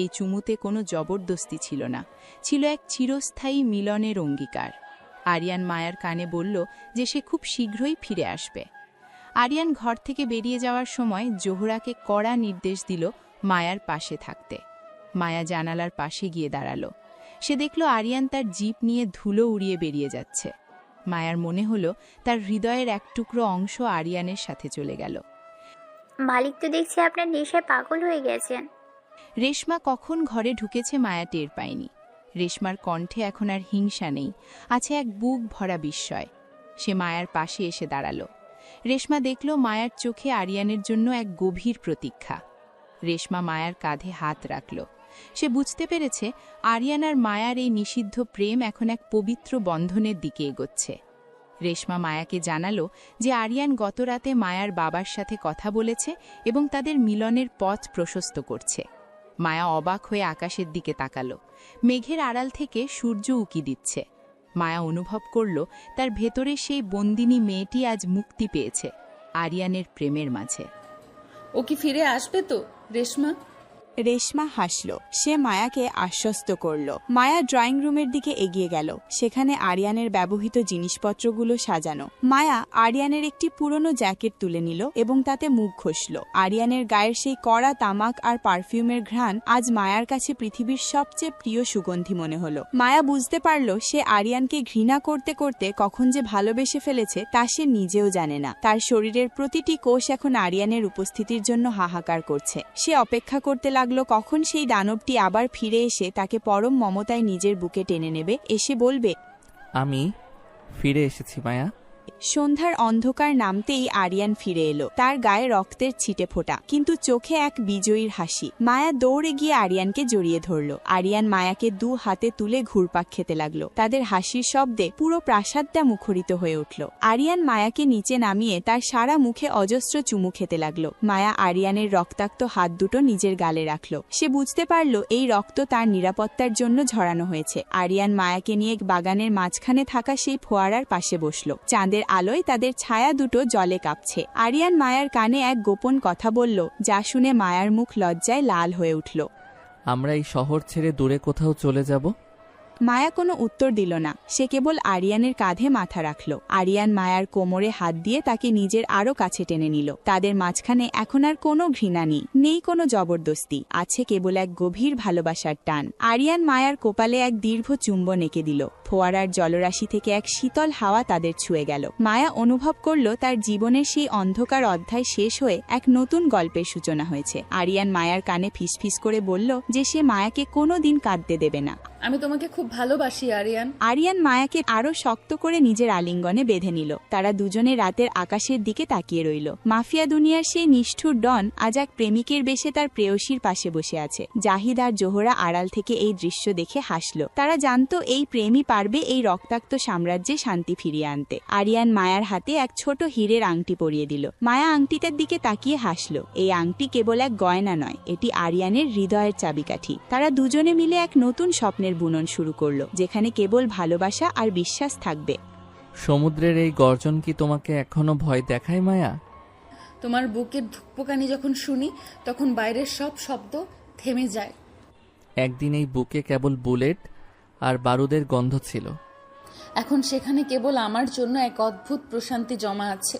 এই চুমুতে কোনো জবরদস্তি ছিল না, ছিল এক চিরস্থায়ী মিলনের অঙ্গীকার। আরিয়ান মায়ার কানে বলল যে সে খুব শীঘ্রই ফিরে আসবে। আরিয়ান ঘর থেকে বেরিয়ে যাওয়ার সময় জোহরাকে কড়া নির্দেশ দিল মায়ার পাশে থাকতে। মায়া জানালার পাশে গিয়ে দাঁড়ালো। সে দেখল আরিয়ান তার জিপ নিয়ে ধুলো উড়িয়ে বেরিয়ে যাচ্ছে। মায়ার মনে হলো তার হৃদয়ের এক টুকরো অংশ আরিয়ানের সাথে চলে গেল। মালিক তো দেখছি আপনার নেশায় পাগল হয়ে গেছেন। রেশমা কখন ঘরে ঢুকেছে মায়া টের পায়নি। রেশমার কণ্ঠে এখন আর হিংসা নেই, আছে এক বুক ভরা বিস্ময়। সে মায়ার পাশে এসে দাঁড়ালো। রেশমা দেখল মায়ার চোখে আরিয়ানের জন্য এক গভীর প্রতীক্ষা। রেশমা মায়ার কাঁধে হাত রাখল। সে বুঝতে পেরেছে আরিয়ান আর মায়ার এই নিষিদ্ধ প্রেম এখন এক পবিত্র বন্ধনের দিকে এগোচ্ছে। রেশমা মায়াকে জানালো যে আরিয়ান গতরাতে মায়ার বাবার সাথে কথা বলেছে এবং তাদের মিলনের পথ প্রশস্ত করছে। মায়া অবাক হয়ে আকাশের দিকে তাকালো। মেঘের আড়াল থেকে সূর্য উকি দিচ্ছে। মায়া অনুভব করল তার ভেতরে সেই বন্দিনী মেয়েটি আজ মুক্তি পেয়েছে আরিয়ানের প্রেমের মাঝে। ও কি ফিরে আসবে তো রেশমা? রেশমা হাসল। সে মায়াকে আশ্বস্ত করল। মায়া ড্রয়িং রুমের দিকে এগিয়ে গেল। সেখানে আরিয়ানের ব্যবহৃত জিনিসপত্রগুলো সাজানো। মায়া আরিয়ানের একটি পুরনো জ্যাকেট তুলে নিল এবং তাতে মুখ ঘষল। আরিয়ানের গায়ের সেই কড়া তামাক আর পারফিউমের ঘ্রাণ আজ মায়ার কাছে পৃথিবীর সবচেয়ে প্রিয় সুগন্ধি মনে হলো। মায়া বুঝতে পারল সে আরিয়ানকে ঘৃণা করতে করতে কখন যে ভালোবেসে ফেলেছে তা সে নিজেও জানে না। তার শরীরের প্রতিটি কোষ এখন আরিয়ানের উপস্থিতির জন্য হাহাকার করছে। সে অপেক্ষা করতে লাগলো কখন সেই দানবটি আবার ফিরে এসে তাকে পরম মমতায় নিজের বুকে টেনে নেবে, এসে বলবে, আমি ফিরে এসেছি মায়া। সন্ধ্যার অন্ধকার নামতেই আরিয়ান ফিরে এলো। তার গায়ে রক্তের ছিটে ফোটা, কিন্তু চোখে এক বিজয়ীর হাসি। মায়া দৌড়ে গিয়ে আরিয়ানকে জড়িয়ে ধরল। আরিয়ান মায়াকে 2 হাতে তুলে ঘুরপাক খেতে লাগলো। তাদের হাসির শব্দে পুরো প্রাসাদটা মুখরিত হয়ে উঠল। আরিয়ান মায়াকে নিচে নামিয়ে তার সারা মুখে অজস্র চুমু খেতে লাগলো। মায়া আরিয়ানের রক্তাক্ত হাত দুটো নিজের গালে রাখল। সে বুঝতে পারল এই রক্ত তার নিরাপত্তার জন্য ঝরানো হয়েছে। আরিয়ান মায়াকে নিয়ে বাগানের মাঝখানে থাকা সেই ফোয়ারার পাশে বসল। চাঁদের আলোয় তাদের ছায়া দুটো জলে কাঁপছে। আরিয়ান মায়ার কানে এক গোপন কথা বলল, যা শুনে মায়ার মুখ লজ্জায় লাল হয়ে উঠল। আমরা এই শহর ছেড়ে দূরে কোথাও চলে যাব। মায়া কোনো উত্তর দিল না। সে কেবল আরিয়ানের কাঁধে মাথা রাখল। আরিয়ান মায়ার কোমরে হাত দিয়ে তাকে নিজের আরো কাছে টেনে নিল। তাদের মাঝখানে এখন আর কোনো ঘৃণা নেই কোনো জবরদস্তি, আছে কেবল এক গভীর ভালোবাসার টান। আরিয়ান মায়ার কোপালে এক দীর্ঘ চুম্বন এঁকে দিল। ফোয়ারার জলরাশি থেকে এক শীতল হাওয়া তাদের ছুঁয়ে গেল। মায়া অনুভব করল তার জীবনের সেই অন্ধকার অধ্যায় শেষ হয়ে এক নতুন গল্পের সূচনা হয়েছে। আরিয়ান মায়ার কানে ফিসফিস করে বলল যে সে মায়াকে কোনোদিন কাঁদতে দেবে না। আমি তোমাকে খুব ভালোবাসি আরিয়ান। আরিয়ান মায়াকে আরো শক্ত করে নিজের আলিঙ্গনে বেঁধে নিল। তারা দুজনে রাতের আকাশের দিকে তাকিয়ে রইল। মাফিয়া দুনিয়ার সেই নিষ্ঠুর ডন আজ এক প্রেমিকের বেশে তার প্রেয়সীর পাশে বসে আছে। জাহিদ আর জোহরা আড়াল থেকে এই দৃশ্য দেখে হাসল। তারা জানতো এই প্রেমই পারবে এই রক্তাক্ত সাম্রাজ্যে শান্তি ফিরিয়ে আনতে। আরিয়ান মায়ার হাতে এক ছোট হীরের আংটি পরিয়ে দিল। মায়া আংটিটার দিকে তাকিয়ে হাসল। এই আংটি কেবল এক গয়না নয়, এটি আরিয়ানের হৃদয়ের চাবিকাঠি। তারা দুজনে মিলে এক নতুন স্বপ্নের বুনন শুরু করলো, যেখানে কেবল ভালোবাসা আর বিশ্বাস থাকবে। সমুদ্রের এই গর্জন কি তোমাকে এখনো ভয় দেখায় মায়া? তোমার বুকের ধুকপুকানি যখন শুনি তখন বাইরের সব শব্দ থেমে যায়। একদিন এই বুকে কেবল বুলেট আর বারুদের গন্ধ ছিল। এখন সেখানে কেবল আমার জন্য এক অদ্ভুত প্রশান্তি জমা আছে।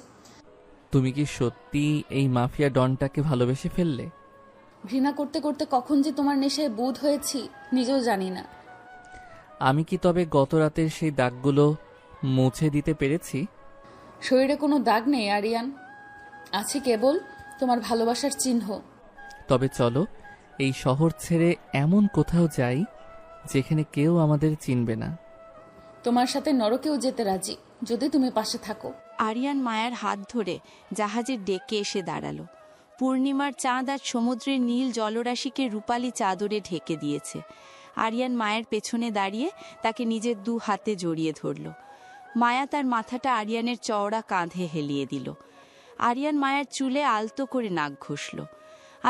তুমি কি সত্যি এই মাফিয়া ডনটাকে ভালোবেসে ফেললে? ঘৃণা করতে করতে কখন যে তোমার নেশায় বুঁদ হয়েছি নিজেও জানি না। আমি কি তবে গত রাতের সেই দাগগুলো মুছে দিতে পেরেছি? শরীরে কোনো দাগ নেই আরিয়ান, আছে কেবল তোমার ভালোবাসার চিহ্ন। তবে চলো এই শহর ছেড়ে এমন কোথাও যাই যেখানে কেউ আমাদের চিনবে না। তোমার সাথে নরকেও যেতে রাজি, যদি তুমি পাশে থাকো। আরিয়ান মায়ার হাত ধরে জাহাজের ডেকে এসে দাঁড়ালো। পূর্ণিমার চাঁদ আর সমুদ্রের নীল জলরাশিকে রূপালি চাদরে ঢেকে দিয়েছে। আরিয়ান মায়ের পেছনে দাঁড়িয়ে তাকে নিজের 2 হাতে জড়িয়ে ধরল। মায়া তার মাথাটা আরিয়ানের চওড়া কাঁধে হেলিয়ে দিল। আরিয়ান মায়ার চুলে আলতো করে নাক ঘষল।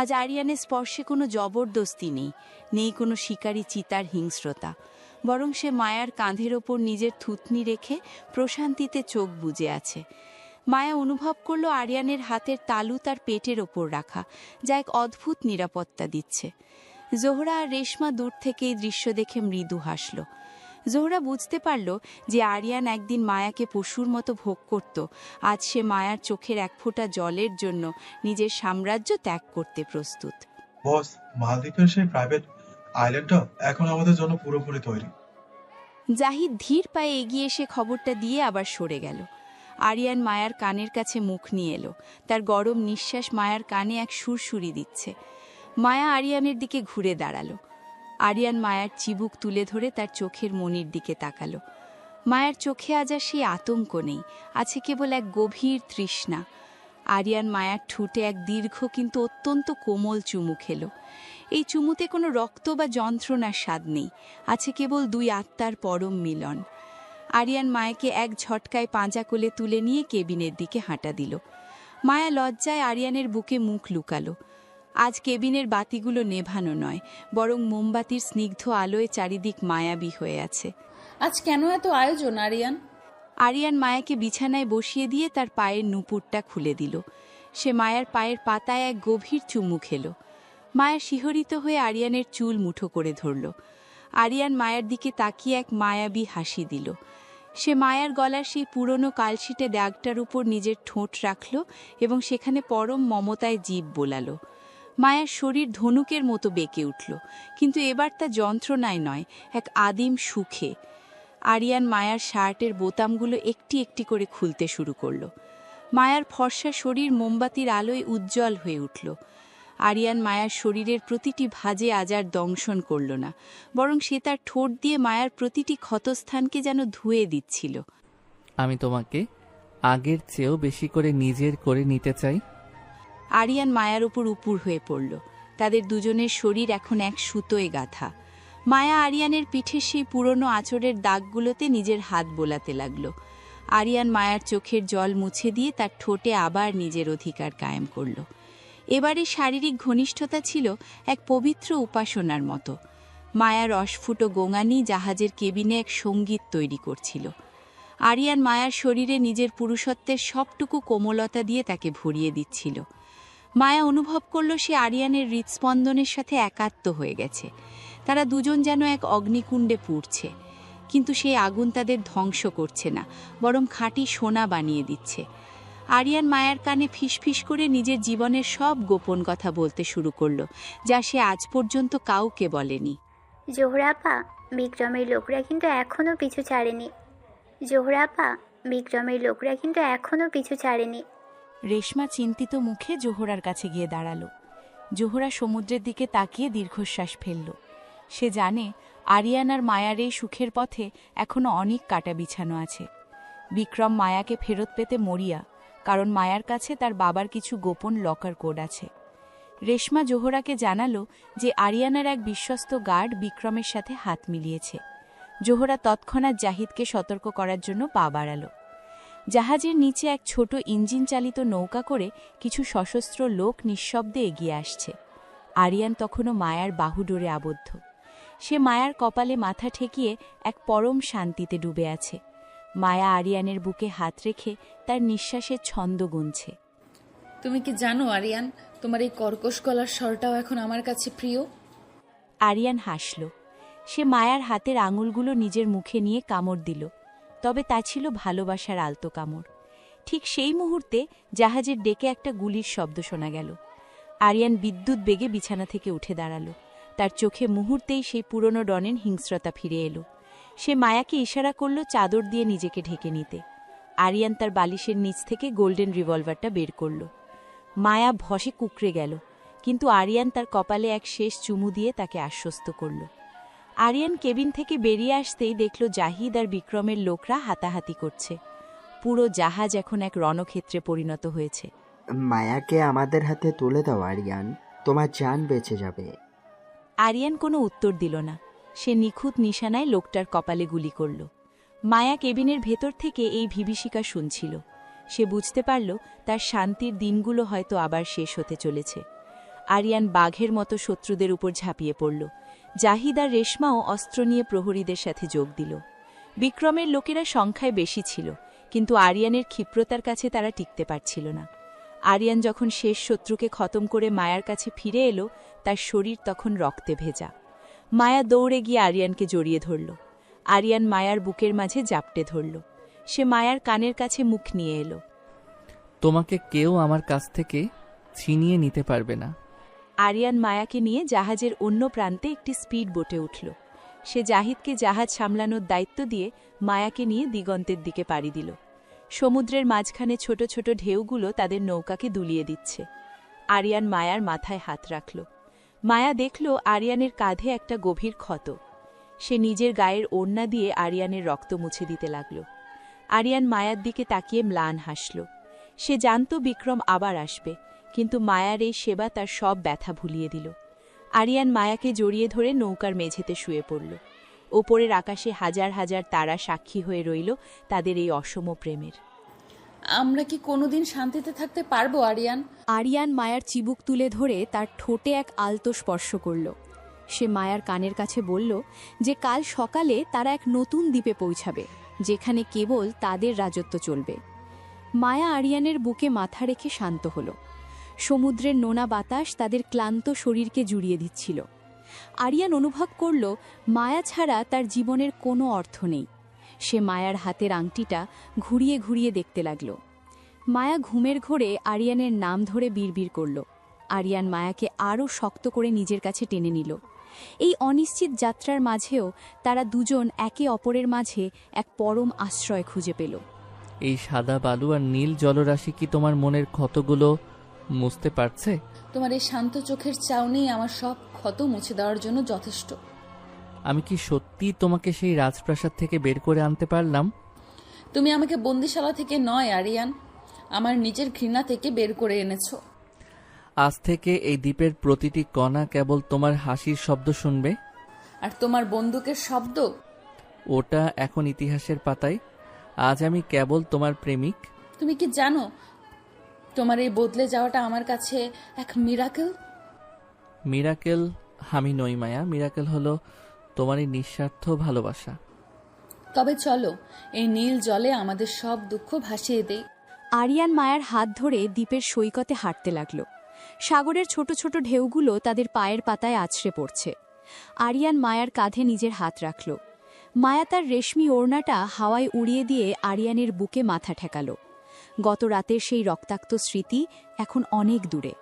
আজ আরিয়ানের স্পর্শে কোনো জবরদস্তি নেই কোনো শিকারী চিতার হিংস্রতা, বরং সে মায়ার কাঁধের ওপর নিজের থুতনি রেখে প্রশান্তিতে চোখ বুজে আছে। মায়া অনুভব করল আরিয়ানের হাতের তালু তার পেটের ওপর রাখা, যা এক অদ্ভুত নিরাপত্তা দিচ্ছে। জোহরা আর রেশমা দূর থেকে এই দৃশ্য দেখে মৃদু হাসল। জোহরা বুঝতে পারল যে আরিয়ান একদিন মায়াকে পশুর মতো ভোগ করত, আজ সে মায়ার চোখের এক ফোঁটা জলের জন্য নিজের সাম্রাজ্য ত্যাগ করতে প্রস্তুত। বস, মালদ্বীপের সেই প্রাইভেট আইল্যান্ডটা এখন আমাদের জন্য পুরোপুরি তৈরি। জাহিদ ধীর পায়ে এগিয়ে এসে খবরটা দিয়ে আবার সরে গেল। আরিয়ান মায়ার কানের কাছে মুখ নিয়ে এলো। তার গরম নিঃশ্বাস মায়ার কানে এক সুরসুরি দিচ্ছে। মায়া আরিয়ানের দিকে ঘুরে দাঁড়ালো। আরিয়ান মায়ার চিবুক তুলে ধরে তার চোখের মনির দিকে তাকালো। মায়ার চোখে আজ আর সেই আতঙ্ক নেই, আছে কেবল এক গভীর তৃষ্ণা। আরিয়ান মায়ার ঠোঁটে এক দীর্ঘ কিন্তু অত্যন্ত কোমল চুমু খেলো। এই চুমুতে কোনো রক্ত বা যন্ত্রণার স্বাদ নেই, আছে কেবল 2 আত্মার পরম মিলন। আরিয়ান মায়াকে এক ঝটকায় পাঁজা কোলে তুলে নিয়ে কেবিনের দিকে হাঁটা দিল। মায়া লজ্জায় আরিয়ানের বুকে মুখ লুকালো। আজ কেবিনের বাতিগুলো নেভানো নয়, বরং মোমবাতির স্নিগ্ধ আলোয় চারিদিক মায়াবী হয়ে আছে। আজ কেন এত আয়োজন আরিয়ান? আরিয়ান মায়াকে বিছানায় বসিয়ে দিয়ে তার পায়ের নুপুরটা খুলে দিল। সে মায়ার পায়ের পাতায় এক গভীর চুমু খেল। মায়া শিহরিত হয়ে আরিয়ানের চুল মুঠো করে ধরল। আরিয়ান মায়ার দিকে তাকিয়ে এক মায়াবী হাসি দিল। সে মায়ার গলার সেই পুরনো কালশিটে দাগটার উপর নিজের ঠোঁট রাখল এবং সেখানে পরম মমতায় জিভ বোলালো। মায়ার শরীর ধনুকের মতো বেঁকে উঠল, কিন্তু এবার তা যন্ত্রণায় নয়, এক আদিম সুখে। আরিয়ান মায়ার শার্টের বোতামগুলো একটি একটি করে খুলতে শুরু করল। মায়ার ফর্সা শরীর মোমবাতির আলোয় উজ্জ্বল হয়ে উঠল। আরিয়ান মায়ার শরীরের প্রতিটি ভাঁজে আজ আর দংশন করল না, বরং সে তার ঠোঁট দিয়ে মায়ার প্রতিটি ক্ষতস্থানকে যেন ধুয়ে দিচ্ছিল। আমি তোমাকে আগের চেয়েও বেশি করে নিজের করে নিতে চাই। আরিয়ান মায়ার উপর উপুর হয়ে পড়ল। তাদের দুজনের শরীর এখন এক সুতোয় গাঁথা। মায়া আরিয়ানের পিঠে সেই পুরনো আঁচড়ের দাগগুলোতে নিজের হাত বোলাতে লাগল। আরিয়ান মায়ার চোখের জল মুছে দিয়ে তার ঠোঁটে আবার নিজের অধিকার কায়েম করল। এবারে শারীরিক ঘনিষ্ঠতা ছিল এক পবিত্র উপাসনার মতো। মায়ার অস্ফুট গোঙানি জাহাজের কেবিনে এক সঙ্গীত তৈরি করছিল। আরিয়ান মায়ার শরীরে নিজের পুরুষত্বের সবটুকু কোমলতা দিয়ে তাকে ভরিয়ে দিচ্ছিল। মায়া অনুভব করল সে আরিয়ানের হৃৎস্পন্দনের সাথে একাত্ম হয়ে গেছে। তারা দুজন যেন এক অগ্নিকুণ্ডে পুড়ছে, কিন্তু সেই আগুন তাদের ধ্বংস করছে না, বরং খাঁটি সোনা বানিয়ে দিচ্ছে। আরিয়ান মায়ার কানে ফিসফিস করে নিজের জীবনের সব গোপন কথা বলতে শুরু করলো, যা সে আজ পর্যন্ত কাউকে বলেনি। জোহরা আপা, বিক্রমের লোকরা কিন্তু এখনো পিছু ছাড়েনি। জোহরা আপা, বিক্রমের লোকরা কিন্তু এখনো পিছু ছাড়েনি। রেশমা চিন্তিত মুখে জোহরার কাছে গিয়ে দাঁড়ালো। জোহরা সমুদ্রের দিকে তাকিয়ে দীর্ঘশ্বাস ফেলল। সে জানে আরিয়ান আর মায়ার এই সুখের পথে এখনো অনেক কাটা বিছানো আছে। বিক্রম মায়াকে ফেরত পেতে মরিয়া, কারণ মায়ার কাছে তার বাবার কিছু গোপন লকার কোড আছে। রেশমা জোহরাকে জানালো যে আরিয়ানার এক বিশ্বস্ত গার্ড বিক্রমের সাথে হাত মিলিয়েছে। জোহরা তৎক্ষণাৎ জাহিদকে সতর্ক করার জন্য পা বাড়াল। জাহাজের নিচে এক ছোট ইঞ্জিন চালিত নৌকা করে কিছু সশস্ত্র লোক নিঃশব্দে এগিয়ে আসছে। আরিয়ান তখনও মায়ার বাহুডোরে আবদ্ধ। সে মায়ার কপালে মাথা ঠেকিয়ে এক পরম শান্তিতে ডুবে আছে। মায়া আরিয়ানের বুকে হাত রেখে তার নিঃশ্বাসের ছন্দ গুনছে। তুমি কি জানো আরিয়ান, তোমার এই কর্কশ গলার স্বরটাও এখন আমার কাছে প্রিয়। আরিয়ান হাসল। সে মায়ার হাতের আঙুলগুলো নিজের মুখে নিয়ে কামড় দিল, তবে তা ছিল ভালোবাসার আলতো কামড়। ঠিক সেই মুহূর্তে জাহাজের ডেকে একটা গুলির শব্দ শোনা গেল। আরিয়ান বিদ্যুৎ বেগে বিছানা থেকে উঠে দাঁড়ালো। তার চোখে মুহূর্তেই সেই পুরনো ডনের হিংস্রতা ফিরে এলো। সে মায়াকে ইশারা করল চাদর দিয়ে নিজেকে ঢেকে নিতে। আরিয়ান তার বালিশের নিচ থেকে গোল্ডেন রিভলভারটা বের করল। মায়া ভসে কুকড়ে গেল, কিন্তু আরিয়ান তার কপালে এক শেষ চুমু দিয়ে তাকে আশ্বস্ত করল। আরিয়ান কেবিন থেকে বেরিয়ে আসতেই দেখল জাহিদ আর বিক্রমের লোকরা হাতাহাতি করছে। পুরো জাহাজ এখন এক রণক্ষেত্রে পরিণত হয়েছে। মায়াকে আমাদের হাতে তুলে দাও আরিয়ান, তোমার জান বেঁচে যাবে। আরিয়ান কোনো উত্তর দিল না। সে নিখুঁত নিশানায় লোকটার কপালে গুলি করল। মায়া কেবিনের ভেতর থেকে এই বিভীষিকা শুনছিল। সে বুঝতে পারল তার শান্তির দিনগুলো হয়তো আবার শেষ হতে চলেছে। আরিয়ান বাঘের মতো শত্রুদের উপর ঝাঁপিয়ে পড়ল। জাহিদ আর রেশমাও অস্ত্র নিয়ে প্রহরীদের সাথে যোগ দিল। বিক্রমের লোকেরা সংখ্যায় বেশি ছিল, কিন্তু আরিয়ানের ক্ষিপ্রতার কাছে তারা টিকতে পারছিল না। আরিয়ান যখন শেষ শত্রুকে খতম করে মায়ার কাছে ফিরে এলো, তার শরীর তখন রক্তে ভেজা। মায়া দৌড়ে গিয়ে আরিয়ানকে জড়িয়ে ধরল। আরিয়ান মায়ার বুকের মাঝে জাপটে ধরল। সে মায়ার কানের কাছে মুখ নিয়ে এলো। তোমাকে কেউ আমার কাছ থেকে ছিনিয়ে নিতে পারবে না। আরিয়ান মায়াকে নিয়ে জাহাজের অন্য প্রান্তে একটি স্পিড বোটে উঠল। সে জাহিদকে জাহাজ সামলানোর দায়িত্ব দিয়ে মায়াকে নিয়ে দিগন্তের দিকে পাড়ি দিল। সমুদ্রের মাঝখানে ছোট ছোট ঢেউগুলো তাদের নৌকাকে দুলিয়ে দিচ্ছে। আরিয়ান মায়ার মাথায় হাত রাখল। মায়া দেখল আরিয়ানের কাঁধে একটা গভীর ক্ষত। সে নিজের গায়ের ওড়না দিয়ে আরিয়ানের রক্ত মুছে দিতে লাগল। আরিয়ান মায়ার দিকে তাকিয়ে ম্লান হাসল। সে জানত বিক্রম আবার আসবে, কিন্তু মায়ার এই সেবা তার সব ব্যথা ভুলিয়ে দিল। আরিয়ান মায়াকে জড়িয়ে ধরে নৌকার মেঝেতে শুয়ে পড়ল। ওপরের আকাশে হাজার হাজার তারা সাক্ষী হয়ে রইল তাদের এই অসম প্রেমের। আমরা কি কোনোদিন শান্তিতে থাকতে পারবো আরিয়ান? আরিয়ান মায়ার চিবুক তুলে ধরে তার ঠোঁটে এক আলতো স্পর্শ করল। সে মায়ার কানের কাছে বলল যে কাল সকালে তারা এক নতুন দ্বীপে পৌঁছাবে, যেখানে কেবল তাদের রাজত্ব চলবে। মায়া আরিয়ানের বুকে মাথা রেখে শান্ত হল। সমুদ্রের নোনা বাতাস তাদের ক্লান্ত শরীরকে জুড়িয়ে দিচ্ছিল। আরিয়ান অনুভব করল মায়া ছাড়া তার জীবনের কোনো অর্থ নেই। সে মায়ার হাতের আংটিটা ঘুরিয়ে ঘুরিয়ে দেখতে লাগল। মায়া ঘুমের ঘোরে আরিয়ানের নাম ধরে বিড়বিড় করল। আরিয়ান মায়াকে আরও শক্ত করে নিজের কাছে টেনে নিল। এই অনিশ্চিত যাত্রার মাঝেও তারা দুজন একে অপরের মাঝে এক পরম আশ্রয় খুঁজে পেল। এই সাদা বালু আর নীল জলরাশি কি তোমার মনের ক্ষতগুলো মুছতে পারছে? তোমার এই শান্ত চোখের চাউনি আমার সব ক্ষত মুছে দেওয়ার জন্য যথেষ্ট। আমি কি সত্যি তোমাকে সেই রাজপ্রাসাদ থেকে বের করে আনতে পারলাম? তুমি আমাকে বন্দিশালা থেকে নয় আরিয়ান, আমার নিজের ঘৃণা থেকে বের করে এনেছো। আজ থেকে এই দ্বীপের প্রতিটি কণা কেবল তোমার হাসির শব্দ শুনবে। আর তোমার বন্দুকের শব্দ? ওটা এখন ইতিহাসের পাতায়। আজ আমি কেবল তোমার প্রেমিক। তুমি কি জানো তোমার এই বদলে যাওয়াটা আমার কাছে এক মিরাকেল? মিরাকেল আমি নই মায়া, মিরাকেল হলো তোমার এই নিঃস্বার্থ ভালোবাসা। তবে চলো এই নীল জলে আমাদের সব দুঃখ ভাসিয়ে দেই। আরিয়ান মায়ার হাত ধরে দ্বীপের সৈকতে হাঁটতে লাগল। সাগরের ছোট ছোট ঢেউগুলো তাদের পায়ের পাতায় আছড়ে পড়ছে। আরিয়ান মায়ার কাঁধে নিজের হাত রাখল। মায়া তার রেশমি ওড়নাটা হাওয়ায় উড়িয়ে দিয়ে আরিয়ানের বুকে মাথা ঠেকাল। গত রাতের সেই রক্তাক্ত স্মৃতি এখন অনেক দূরে।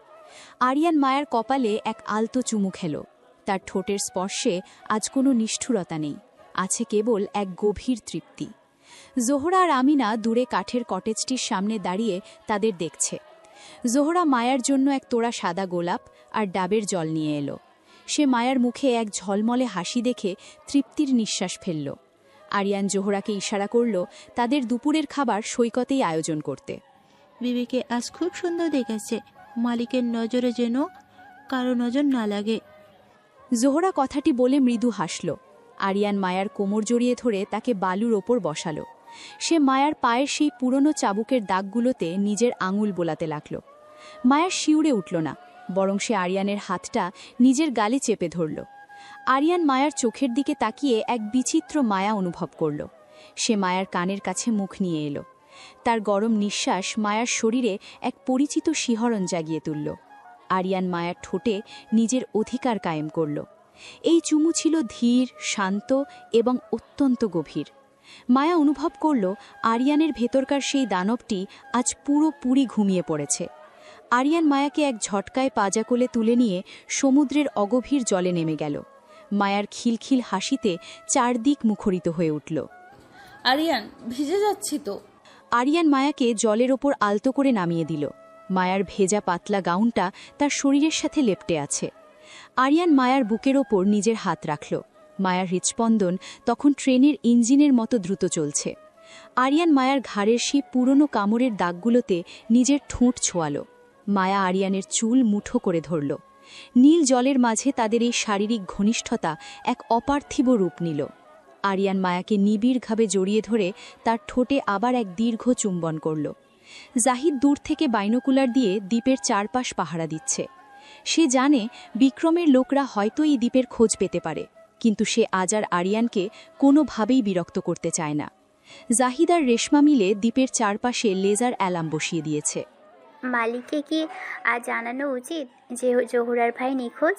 আরিয়ান মায়ার কপালে এক আলতো চুমু খেল। তার ঠোঁটের স্পর্শে আজ কোনো নিষ্ঠুরতা নেই, আছে কেবল এক গভীর তৃপ্তি। জোহরা আর আমিনা দূরে কাঠের কটেজটির সামনে দাঁড়িয়ে তাদের দেখছে। জোহরা মায়ার জন্য এক তোড়া সাদা গোলাপ আর ডাবের জল নিয়ে এলো। সে মায়ার মুখে এক ঝলমলে হাসি দেখে তৃপ্তির নিঃশ্বাস ফেলল। আরিয়ান জোহরাকে ইশারা করল তাদের দুপুরের খাবার সৈকতেই আয়োজন করতে। বিবিকে আজ খুব সুন্দর দেখাচ্ছে, মালিকের নজরে যেন কারো নজর না লাগে। জোহরা কথাটি বলে মৃদু হাসল। আরিয়ান মায়ার কোমর জড়িয়ে ধরে তাকে বালুর ওপর বসালো। সে মায়ার পায়ের সেই পুরনো চাবুকের দাগগুলোতে নিজের আঙুল বোলাতে লাগল। মায়া শিউরে উঠল না, বরং সে আরিয়ানের হাতটা নিজের গালে চেপে ধরল। আরিয়ান মায়ার চোখের দিকে তাকিয়ে এক বিচিত্র মায়া অনুভব করল। সে মায়ার কানের কাছে মুখ নিয়ে এলো। তার গরম নিঃশ্বাস মায়ার শরীরে এক পরিচিত শিহরণ জাগিয়ে তুলল। আরিয়ান মায়ার ঠোঁটে নিজের অধিকার কায়েম করল। এই চুমু ছিল ধীর, শান্ত এবং অত্যন্ত গভীর। মায়া অনুভব করল আরিয়ানের ভেতরকার সেই দানবটি আজ পুরোপুরি ঘুমিয়ে পড়েছে। আরিয়ান মায়াকে এক ঝটকায় পাজা কোলে তুলে নিয়ে সমুদ্রের অগভীর জলে নেমে গেল। মায়ার খিলখিল হাসিতে চারদিক মুখরিত হয়ে উঠল। আরিয়ান, ভিজে যাচ্ছি তো। আরিয়ান মায়াকে জলের ওপর আলতো করে নামিয়ে দিল। মায়ার ভেজা পাতলা গাউনটা তার শরীরের সাথে লেপ্টে আছে। আরিয়ান মায়ার বুকের ওপর নিজের হাত রাখল। মায়ার হৃৎস্পন্দন তখন ট্রেনের ইঞ্জিনের মতো দ্রুত চলছে। আরিয়ান মায়ার ঘাড়ের সেই পুরনো কামড়ের দাগগুলোতে নিজের ঠোঁট ছোঁয়ালো। মায়া আরিয়ানের চুল মুঠো করে ধরল। নীল জলের মাঝে তাদের এই শারীরিক ঘনিষ্ঠতা এক অপার্থিব রূপ নিল। আরিয়ান মায়াকে নিবিড়ভাবে জড়িয়ে ধরে তার ঠোঁটে আবার এক দীর্ঘ চুম্বন করল। জাহিদ দূর থেকে বাইনোকুলার দিয়ে দ্বীপের চারপাশ পাহারা দিচ্ছে। সে জানে বিক্রমের লোকরা হয়তো এই দ্বীপের খোঁজ পেতে পারে, কিন্তু সে আজ আর আরিয়ানকে কোনোভাবেই বিরক্ত করতে চায় না। জাহিদ আর রেশমা মিলে দ্বীপের চারপাশে লেজার অ্যালার্ম বসিয়ে দিয়েছে। মালিককে কি আজ জানানো উচিত যে জহুরার ভাই নিখোঁজ?